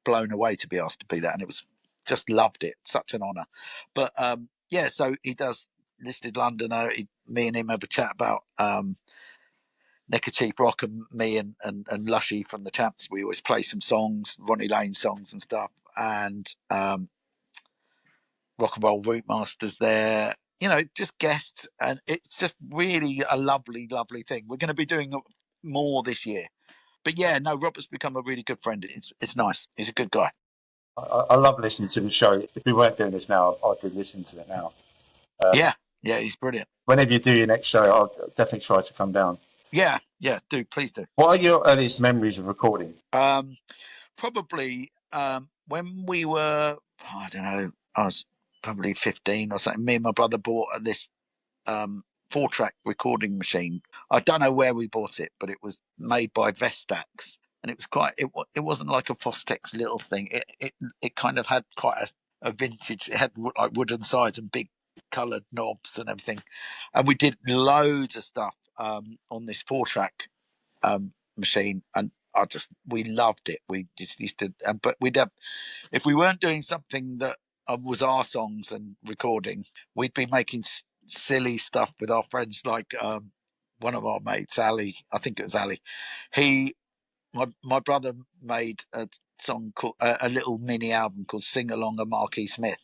blown away to be asked to be that, and it was just loved it. Such an honour. But yeah, so he does Listed Londoner. Me and him have a chat about Neckerchief Rock, and me and Lushy from the Champs. We always play some songs, Ronnie Lane songs and stuff, and Rock and Roll Route Masters there. Just guests, and it's just really a lovely, lovely thing. We're going to be doing more this year. But yeah, no, Robert's become a really good friend. It's nice. He's a good guy. I love listening to the show. If we weren't doing this now, I'd be listening to it now. Yeah, he's brilliant. Whenever you do your next show, I'll definitely try to come down. Yeah, please do. What are your earliest memories of recording? Probably when we were, I don't know, I was probably 15 or something. Me and my brother bought this 4-track recording machine. I don't know where we bought it, but it was made by Vestax, and it was it wasn't like a Fostex little thing. It kind of had quite a vintage. It had like wooden sides and big coloured knobs and everything, and we did loads of stuff on this 4-track machine, and we loved it. We just used to, but we'd have, if we weren't doing something that was our songs and recording, we'd be making silly stuff with our friends, like one of our mates, Ali. I think it was Ali. My brother made a song called a little mini album called "Sing Along" a Marquis Smith,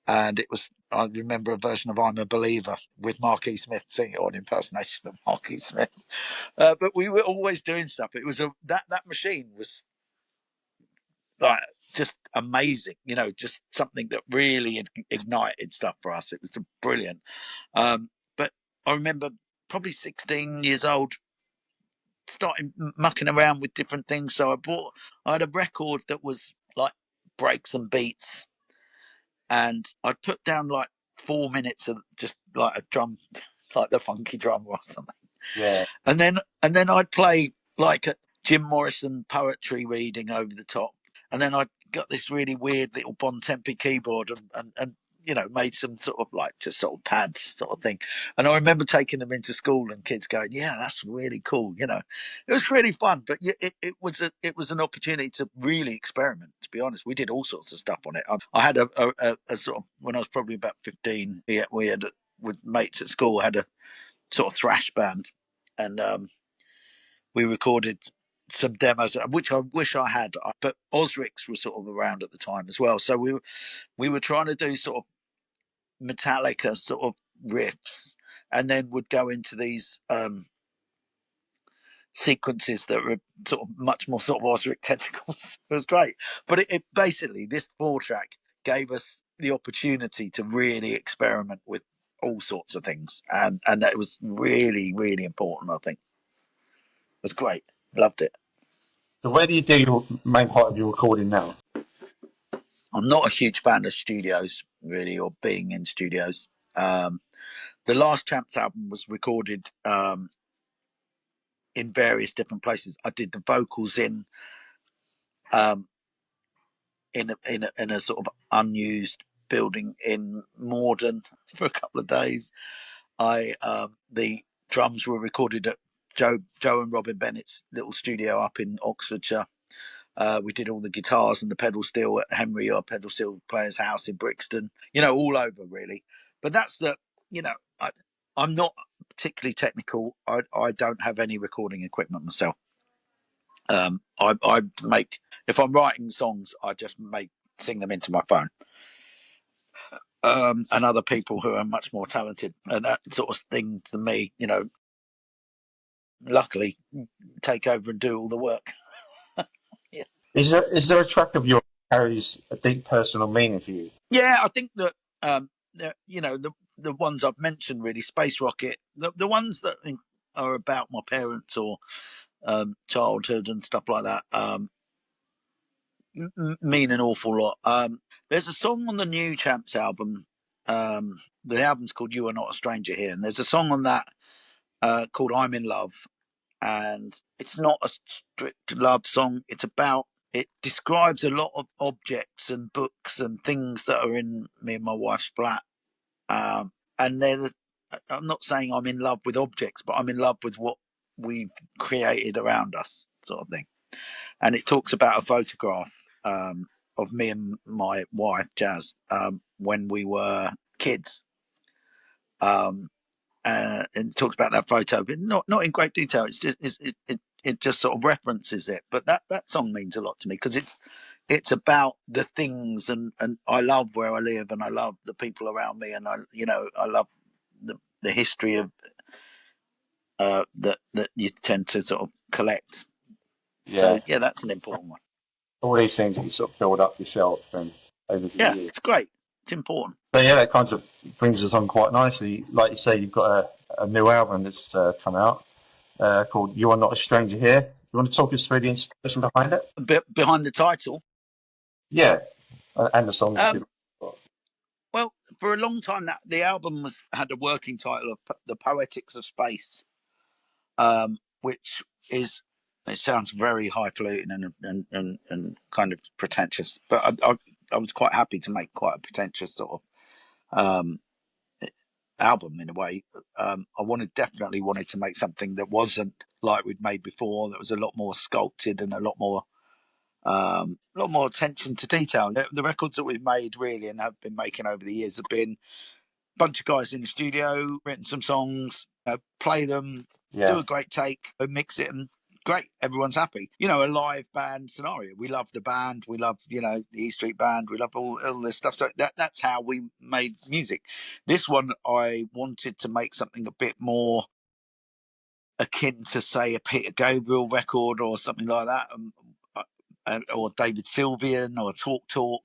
and I remember a version of "I'm a Believer" with Marquis Smith singing it, or an impersonation of Marquis Smith. But we were always doing stuff. It was that machine was like just amazing, just something that really ignited stuff for us. It was brilliant. But I remember probably 16 years old, starting mucking around with different things. So I had a record that was like breaks and beats, and I'd put down like 4 minutes of just like a drum, like the funky drum or something. Yeah. And then I'd play like a Jim Morrison poetry reading over the top. And then I got this really weird little Bon Tempi keyboard, and made some sort of like just sort of pads sort of thing. And I remember taking them into school and kids going, "Yeah, that's really cool." It was really fun. But it was an opportunity to really experiment. To be honest, we did all sorts of stuff on it. I had a sort of, when I was probably about 15, we had with mates at school, had a sort of thrash band, and we recorded some demos, which I wish I had, but Osrix was sort of around at the time as well. So we were trying to do sort of Metallica sort of riffs, and then would go into these sequences that were sort of much more sort of Osric tentacles. It was great, but it basically, this 4-track gave us the opportunity to really experiment with all sorts of things, and it was really, really important. I think it was great. Loved it. So where do you do your main part of your recording now? I'm not a huge fan of studios, really, or being in studios. The last Champs album was recorded in various different places. I did the vocals in a sort of unused building in Morden for a couple of days. The drums were recorded at Joe and Robin Bennett's little studio up in Oxfordshire. We did all the guitars and the pedal steel at Henry, our pedal steel player's house in Brixton. All over really. But that's I'm not particularly technical. I don't have any recording equipment myself. I make, if I'm writing songs, I just sing them into my phone. And other people who are much more talented and that sort of thing than me, luckily take over and do all the work. Yeah. Is there a track of yours that carries a deep personal meaning for you? Yeah, I think that the ones I've mentioned, really, Space Rocket, the ones that are about my parents or childhood and stuff like that, mean an awful lot. There's a song on the new Champs album. The album's called "You Are Not a Stranger Here," and there's a song on that called "I'm in Love," and it's not a strict love song. It's about it describes a lot of objects and books and things that are in me and my wife's flat. And I'm not saying I'm in love with objects, but I'm in love with what we've created around us, sort of thing. And it talks about a photograph of me and my wife, Jazz, when we were kids. And it talks about that photo, but not in great detail. It's just it just sort of references it. But that song means a lot to me because it's about the things, and I love where I live, and I love the people around me, and I love the history of that you tend to sort of collect. So Yeah, yeah, that's an important one. all these things that you sort of build up yourself and over the Yeah, years. it's great. It's important. So yeah, that kind of brings us on quite nicely. Like you say, you've got a new album that's come out called "You Are Not a Stranger Here." You want to talk us through the inspiration behind it? Behind the title, Yeah, and the songs. um, well, for a long time that the album had a working title of "The Poetics of Space," which is, it sounds very highfalutin and kind of pretentious, but I was quite happy to make quite a pretentious sort of album in a way. Definitely wanted to make something that wasn't like we'd made before. That was a lot more sculpted and a lot more attention to detail. The records that we've made really and have been making over the years have been a bunch of guys in the studio, written some songs, play them, do Yeah, a great take, mix it, and great, everyone's happy. A live band scenario. We love the band, we love the E Street Band, we love all this stuff. So that's how we made music. This one, I wanted to make something a bit more akin to, say, a Peter Gabriel record or something like that, or David Sylvian or Talk,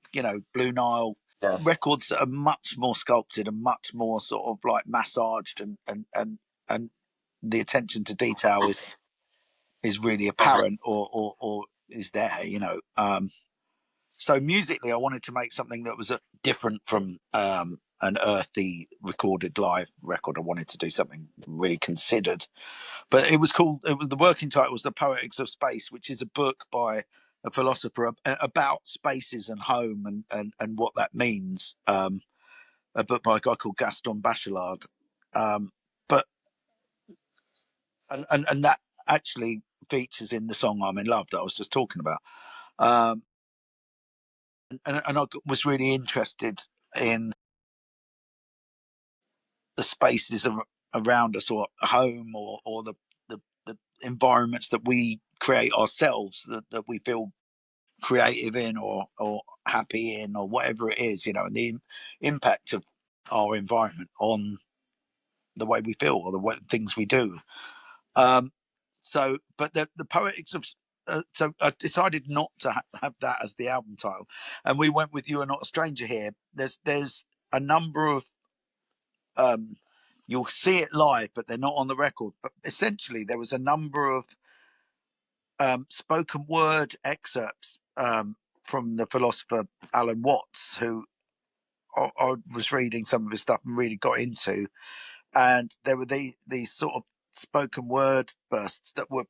Blue Nile. yeah, Records that are much more sculpted and much more sort of like massaged, and the attention to detail is really apparent, or is there. So musically, I wanted to make something that was different from an earthy recorded live record. I wanted to do something really considered. But the working title was The Poetics of Space, which is a book by a philosopher about spaces and home and what that means. A book by a guy called Gaston Bachelard. But and that actually features in the song "I'm in Love" that I was just talking about. Um, and I was really interested in the spaces around us, or home, or the environments that we create ourselves, that we feel creative in, or happy in, or whatever it is, and the impact of our environment on the way we feel or the things we do. Um, but the poetics of so I decided not to have that as the album title, and we went with "You Are Not a Stranger Here." There's a number of you'll see it live, but they're not on the record. But essentially, there was a number of spoken word excerpts from the philosopher Alan Watts, who I was reading some of his stuff and really got into. And there were these sort of spoken word bursts that were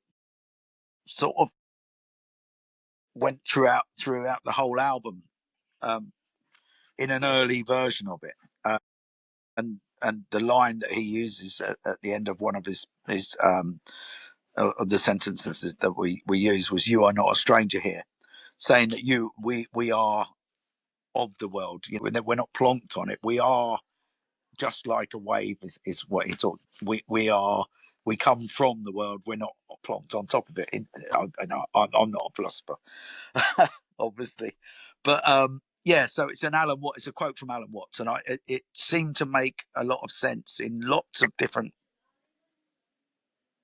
sort of went throughout the whole album, in an early version of it. And the line that he uses at the end of one of his of the sentences that we use was, "You are not a stranger here," saying that we are of the world. We're not plonked on it. We are just like a wave, is what he taught. We come from the world. We're not plonked on top of it. I'm not a philosopher, obviously, but yeah. So it's it's a quote from Alan Watts, and it seemed to make a lot of sense in lots of different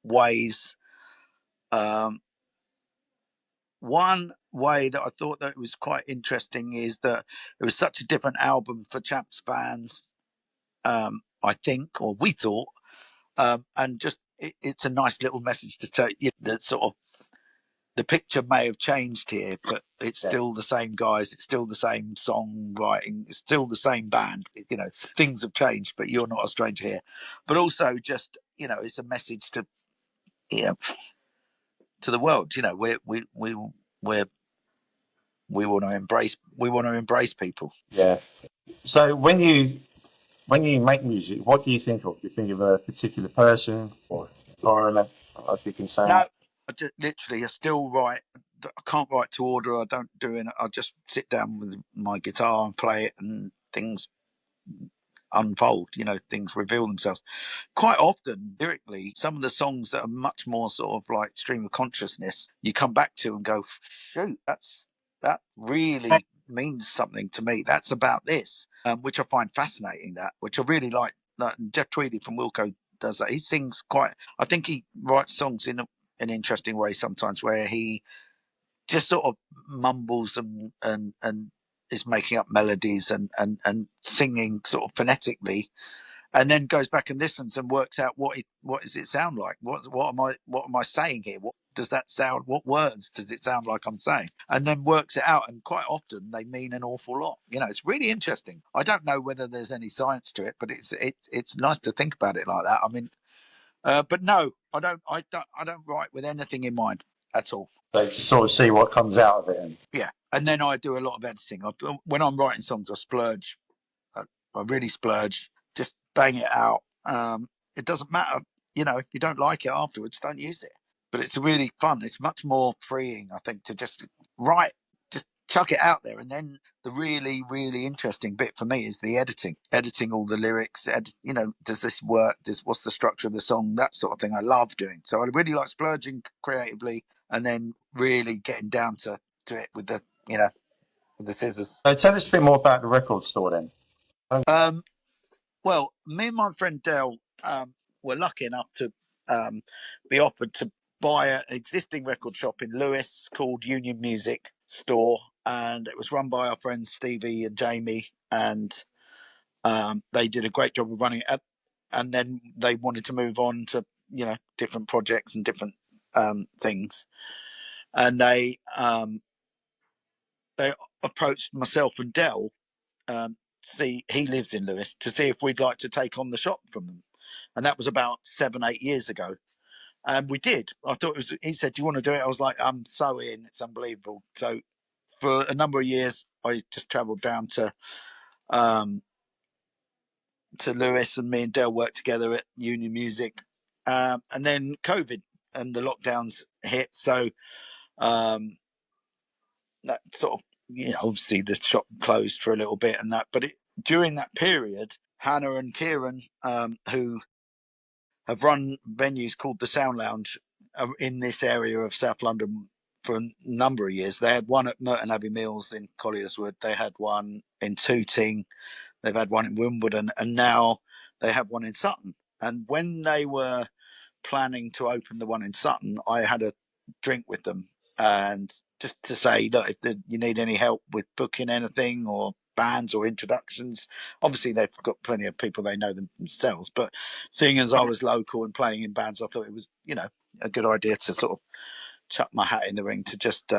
ways. Um, One way that I thought that it was quite interesting is that it was such a different album for Champs fans, I think, or we thought, and just it's a nice little message to take. That sort of the picture may have changed here, but it's yeah, still the same guys, it's still the same songwriting, it's still the same band. Things have changed, but you're not a stranger here. But also, just it's a message to the world. We're we want to embrace people. Yeah. So when you make music, what do you think of? Do you think of a particular person or environment, if you can say No, that? I just literally I still write. I can't write to order. I don't do it. I just sit down with my guitar and play it, and things unfold. Things reveal themselves. Quite often, lyrically, some of the songs that are much more sort of like stream of consciousness, you come back to and go, shoot, that really means something to me. That's about this, which I find fascinating. Which I really like. Jeff Tweedy from Wilco does that. He sings quite. I think he writes songs in an interesting way sometimes, where he just sort of mumbles and is making up melodies and singing sort of phonetically, and then goes back and listens and works out what does it sound like? What am I saying here? What does that sound? What words does it sound like I'm saying? And then works it out. And quite often they mean an awful lot. It's really interesting. I don't know whether there's any science to it, but it's nice to think about it like that. I mean, but no, I don't write with anything in mind at all. So to sort of see what comes out of it. And Yeah, and then I do a lot of editing. When I'm writing songs, I splurge. I really splurge. Just bang it out. It doesn't matter. If you don't like it afterwards, don't use it. But it's really fun. It's much more freeing, I think, to just write, just chuck it out there. And then the really, really interesting bit for me is the editing all the lyrics. Does this work? What's the structure of the song? That sort of thing I love doing. So I really like splurging creatively and then really getting down to it with the scissors. so tell us a bit more about the record store then. Um, Well, me and my friend Dell were lucky enough to be offered to buy an existing record shop in Lewes called Union Music Store, and it was run by our friends Stevie and Jamie, and they did a great job of running it. And then they wanted to move on to different projects and different things, and they approached myself and Dell. See, he lives in Lewes, to see if we'd like to take on the shop from them. And that was about 7-8 years ago, and we did. I thought it was. He said, "Do you want to do it?" I was like, "I'm so in. It's unbelievable." So for a number of years, I just travelled down um, to Lewis, and me and Dale worked together at Union Music, and then COVID and the lockdowns hit. So um, that sort of, obviously the shop closed for a little bit, and that. But during that period, Hannah and Kieran, who have run venues called the Sound Lounge in this area of South London for a number of years. They had one at Merton Abbey Mills in Collierswood. They had one in Tooting. They've had one in Wimbledon, and now they have one in Sutton. And when they were planning to open the one in Sutton, I had a drink with them, and just to say, look, if you need any help with booking anything or bands or introductions, obviously they've got plenty of people they know themselves, but seeing as I was local and playing in bands, I thought it was a good idea to sort of chuck my hat in the ring to just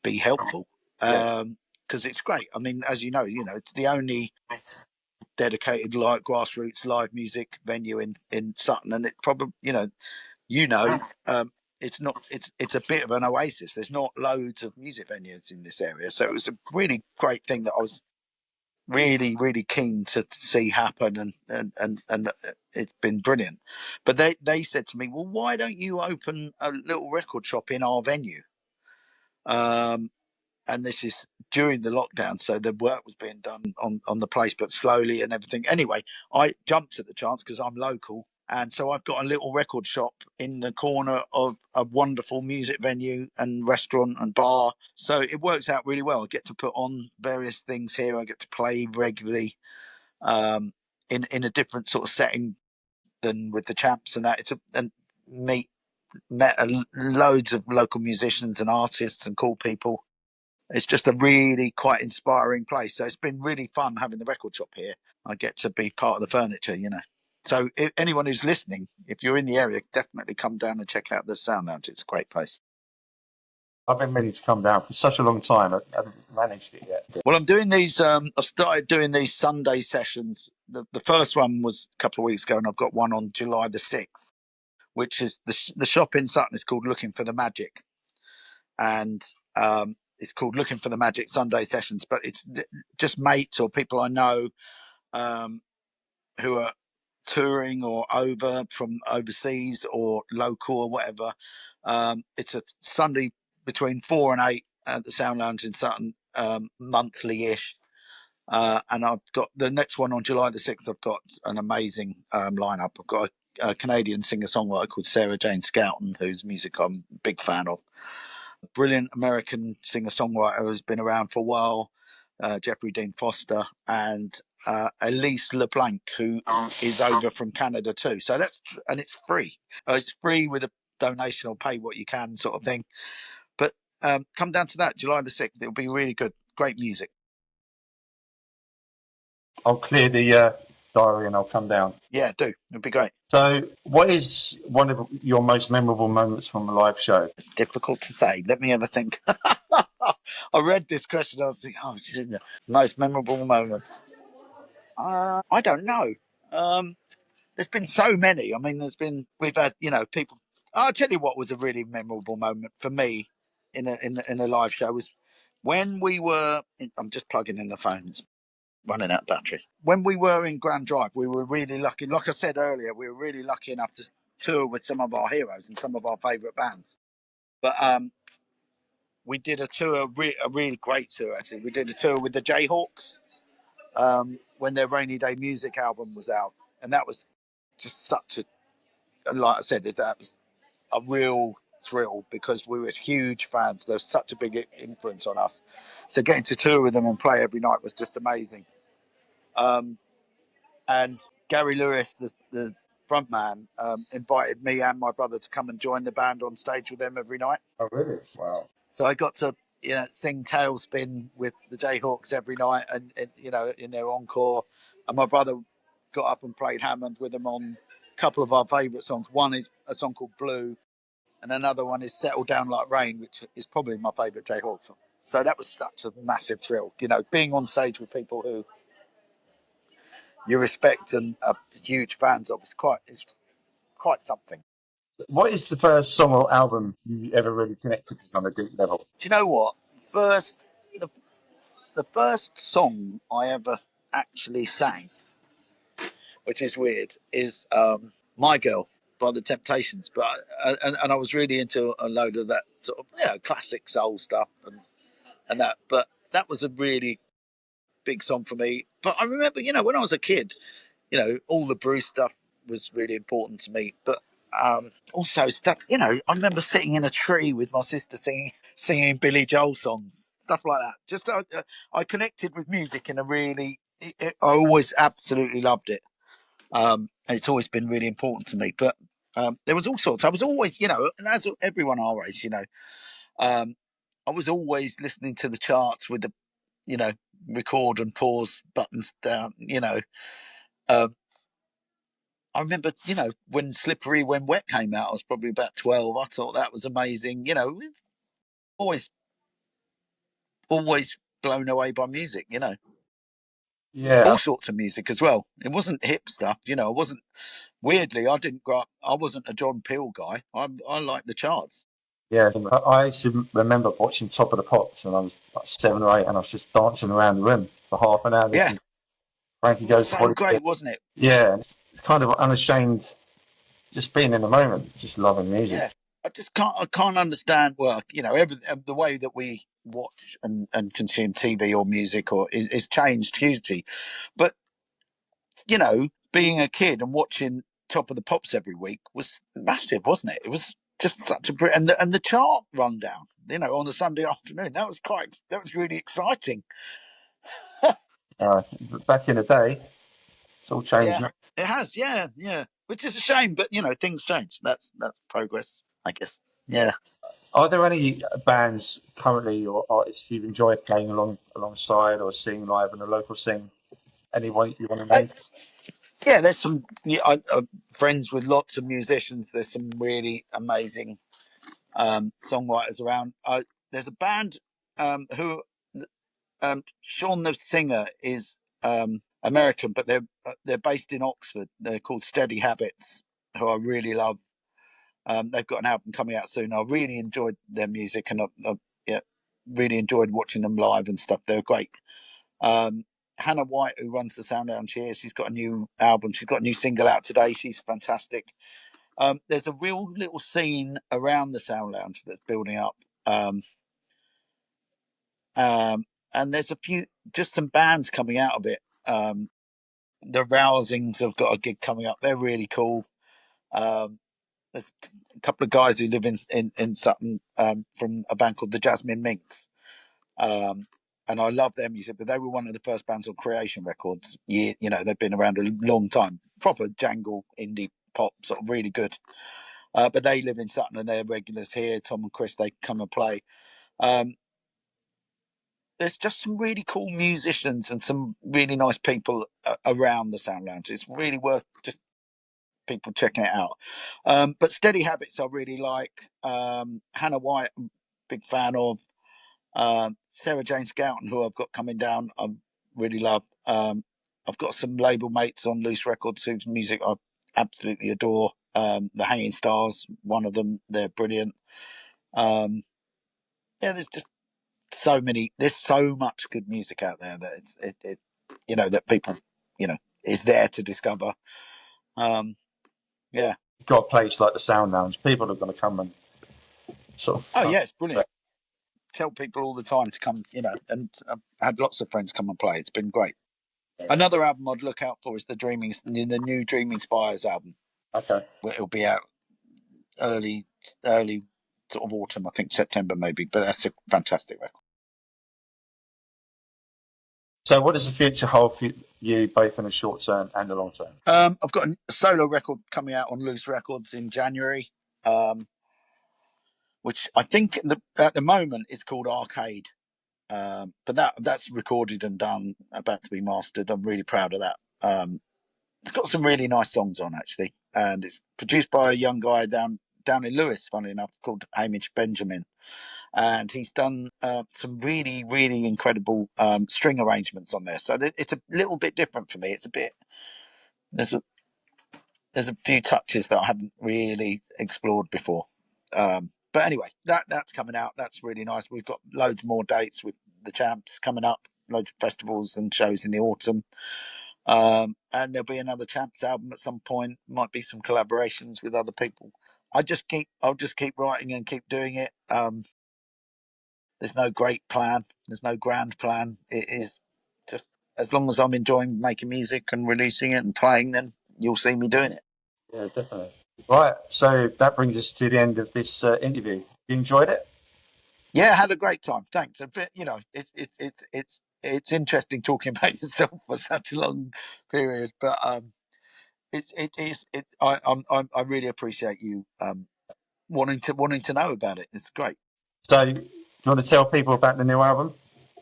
be helpful, Yes. because it's great. I mean, as you know, it's the only dedicated grassroots live music venue in Sutton, and it probably it's not it's a bit of an oasis. There's not loads of music venues in this area, so it was a really great thing that I was really, really keen to see happen, and it's been brilliant. But they said to me, well, why don't you open a little record shop in our venue? And this is during the lockdown, so the work was being done on the place, but slowly and everything. Anyway, I jumped at the chance because I'm local, and so I've got a little record shop in the corner of a wonderful music venue and restaurant and bar. So it works out really well. I get to put on various things here. I get to play regularly, um, in a different sort of setting than with the Champs and that. And met loads of local musicians and artists and cool people. It's just a really quite inspiring place. So it's been really fun having the record shop here. I get to be part of the furniture. So if anyone who's listening, if you're in the area, definitely come down and check out the Sound Lounge. It's a great place. I've been meaning to come down for such a long time. I haven't managed it yet. Well, I'm doing these. I've started doing these Sunday sessions. The first one was a couple of weeks ago, and I've got one on July the 6th, which is the shop in Sutton is called Looking for the Magic. And it's called Looking for the Magic Sunday Sessions, but it's just mates or people I know who are touring or over from overseas or local or whatever. It's a Sunday between 4 and 8 at the Sound Lounge in Sutton, monthly-ish. And I've got the next one on July the 6th. I've got an amazing lineup. I've got a Canadian singer-songwriter called Sarah Jane Scouten, whose music I'm a big fan of. Brilliant American singer-songwriter who's been around for a while, Jeffrey Dean Foster, and Elise LeBlanc, who is over from Canada too. So and it's free. It's free with a donation or pay what you can sort of thing. But come down to that, July the 6th. It'll be really good. Great music. I'll clear the diary and I'll come down. Yeah, do. It'd be great. So, what is one of your most memorable moments from a live show? It's difficult to say. Let me ever think. I read this question. I was thinking, oh, most memorable moments. I don't know. There's been so many. I mean, we've had, people. I'll tell you what was a really memorable moment for me in a live show was when we were. I'm just plugging in the phone. It's running out of batteries. When we were in Grand Drive, we were really lucky. Like I said earlier, we were really lucky enough to tour with some of our heroes and some of our favourite bands. But we did a tour, a really great tour actually. We did a tour with the Jayhawks when their Rainy Day Music album was out, and that was just such a, like I said, that was a real thrill because we were huge fans. They're such a big influence on us. So getting to tour with them and play every night was just amazing. And Gary Lewis, the front man, invited me and my brother to come and join the band on stage with them every night. Oh, really? Wow. So I got to sing Tailspin with the Jayhawks every night, and in their encore. And my brother got up and played Hammond with them on a couple of our favourite songs. One is a song called Blue, and another one is Settle Down Like Rain, which is probably my favourite Jayhawk song. So that was such a massive thrill, being on stage with people who you respect and are huge fans of. It's quite something. What is the first song or album you ever really connected with on a deep level? Do you know what? The first song I ever actually sang, which is weird, is "My Girl" by the Temptations. But and I was really into a load of that sort of classic soul stuff and that. But that was a really big song for me. But I remember, when I was a kid, all the Bruce stuff was really important to me. But also stuff, I remember sitting in a tree with my sister singing Billy Joel songs, stuff like that. Just I connected with music in a really, I always absolutely loved it. And it's always been really important to me. But there was all sorts. I was always, and as everyone our age, I was always listening to the charts with the, record and pause buttons down, I remember, when Slippery When Wet came out, I was probably about 12. I thought that was amazing. Always, always blown away by music, Yeah, all sorts of music as well. It wasn't hip stuff, I wasn't, weirdly, I didn't grow up, I wasn't a John Peel guy. I liked the charts. yeah. I used to remember watching Top of the Pops when I was like 7 or 8, and I was just dancing around the room for half an hour Yeah, listening to Frankie it was Goes to so Hollywood. great, wasn't it? Yeah, it's kind of unashamed, just being in the moment, just loving music. Yeah. I can't understand, well, the way that we watch and consume TV or music is changed hugely. But being a kid and watching Top of the Pops every week was massive, wasn't it? It was just such a and the chart rundown, on the Sunday afternoon. That was really exciting. Uh, Back in the day, it's all changed Yeah, now. it has. Yeah, yeah. Which is a shame, but things change. That's progress, I guess. Yeah. Are there any bands currently or artists you enjoy playing alongside or seeing live in a local scene? Anyone you want to Uh, name? yeah, there's some. Yeah, I'm friends with lots of musicians. There's some really amazing songwriters around. There's a band who Sean the singer is American, but they're based in Oxford. They're called Steady Habits, who I really love. They've got an album coming out soon. I really enjoyed their music, and yeah, really enjoyed watching them live and stuff. They're great. Hannah White, who runs the Sound Lounge here, she's got a new album. She's got a new single out today. She's fantastic. There's a real little scene around the Sound Lounge that's building up. And there's just some bands coming out of it. The Rousings have got a gig coming up. They're really cool. There's a couple of guys who live in Sutton, from a band called the Jasmine Minks. And I love their music, but they were one of the first bands on Creation Records. They've been around a long time. Proper jangle indie pop, sort of really good. But they live in Sutton and they're regulars here. Tom and Chris, they come and play. There's just some really cool musicians and some really nice people around the Sound Lounge. It's really worth just people checking it out. But Steady Habits I really like. Hannah White, I'm a big fan of. Sarah Jane Scouten, who I've got coming down, I really love. I've got some label mates on Loose Records whose music I absolutely adore. The Hanging Stars, one of them, they're brilliant. There's just there's so much good music out there that that people, is there to discover. You've got a place like the Sound Lounge, people are going to come and sort of. Oh yeah, it's brilliant. Tell people all the time to come, and I've had lots of friends come and play. It's been great. Another album I'd look out for is the new Dreaming Spires album. Okay. It'll be out early sort of autumn, I think September maybe, but that's a fantastic record. So what does the future hold for you, both in the short term and the long term? I've got a solo record coming out on Loose Records in January, which I think at the moment is called Arcade. But that's recorded and done, about to be mastered. I'm really proud of that. It's got some really nice songs on, actually, and it's produced by a young guy down in Lewis, funny enough, called Hamish Benjamin, and he's done some really, really incredible string arrangements on there. So it's a little bit different for me. There's a few touches that I haven't really explored before. But anyway, that's coming out. That's really nice. We've got loads more dates with the Champs coming up, loads of festivals and shows in the autumn. And there'll be another Champs album at some point. Might be some collaborations with other people. I'll just keep writing and keep doing it. There's no great plan. There's no grand plan. It is just, as long as I'm enjoying making music and releasing it and playing, then you'll see me doing it. Yeah, definitely. Right, so that brings us to the end of this interview. You enjoyed it? Yeah, I had a great time. Thanks. A bit, it's interesting talking about yourself for such a long period, but I really appreciate you wanting to know about it. It's great. So, do you want to tell people about the new album?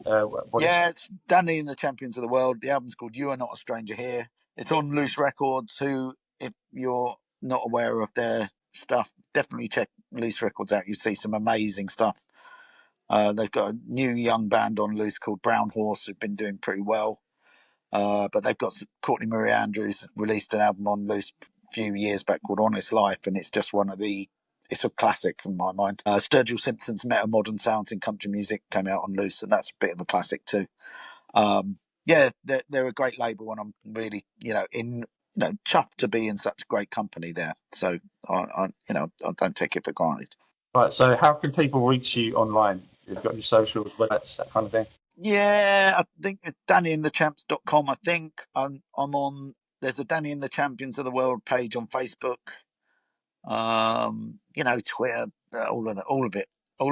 It's Danny and the Champions of the World. The album's called You Are Not a Stranger Here. It's on Loose Records, who, if you're not aware of their stuff, definitely check Loose Records out. You see some amazing stuff. They've got a new young band on Loose called Brown Horse, who've been doing pretty well. But they've got Courtney Marie Andrews released an album on Loose a few years back called Honest Life, and it's just it's a classic in my mind. Sturgill Simpson's Meta Modern Sounds in Country Music came out on Loose, and that's a bit of a classic too. They're a great label, and I'm really, chuffed to be in such great company there. So I don't take it for granted. Right, so how can people reach you online? You've got your socials, websites, that kind of thing? Yeah, I think it's DannyandTheChamps.com. I think I'm on. There's a Danny and the Champions of the World page on Facebook. Twitter, all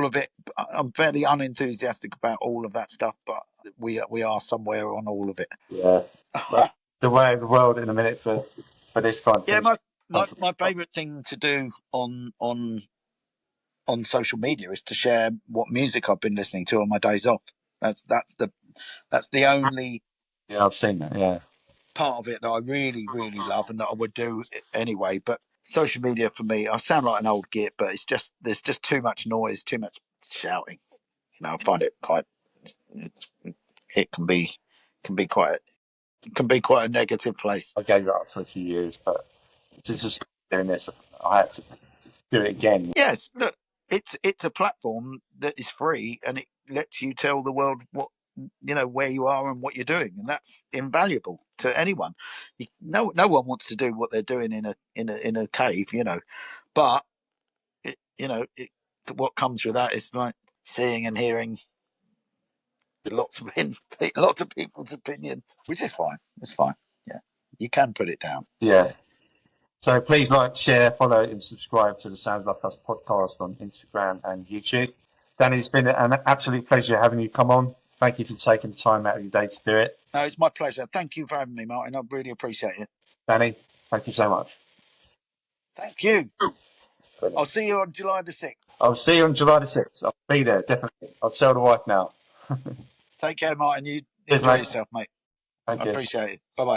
of it. I'm fairly unenthusiastic about all of that stuff, but we are somewhere on all of it. Yeah, well, the way of the world in a minute for this kind of thing. Yeah, my favourite thing to do on social media is to share what music I've been listening to on my days off. That's the only I've seen that. Yeah, part of it that I really, really love and that I would do anyway. But social media for me, I sound like an old git, but there's just too much noise, too much shouting. I find it it can be quite a negative place. I gave it up for a few years, but just doing this, I had to do it again. Yes, look, it's a platform that is free, and lets you tell the world what, where you are and what you're doing, and that's invaluable to anyone. No one wants to do what they're doing in a cave, but what comes with that is like seeing and hearing lots of people's opinions, which is fine. It's fine. Yeah, you can put it down. Yeah. So please like, share, follow, and subscribe to the Sounds Like Us podcast on Instagram and YouTube. Danny, it's been an absolute pleasure having you come on. Thank you for taking the time out of your day to do it. No, it's my pleasure. Thank you for having me, Martin. I really appreciate it. Danny, thank you so much. Thank you. Brilliant. I'll see you on July the 6th. I'll see you on July the 6th. I'll be there, definitely. I'll tell the wife now. Take care, Martin. You Cheers, enjoy mate. yourself, mate. Thank I you. appreciate it. Bye-bye.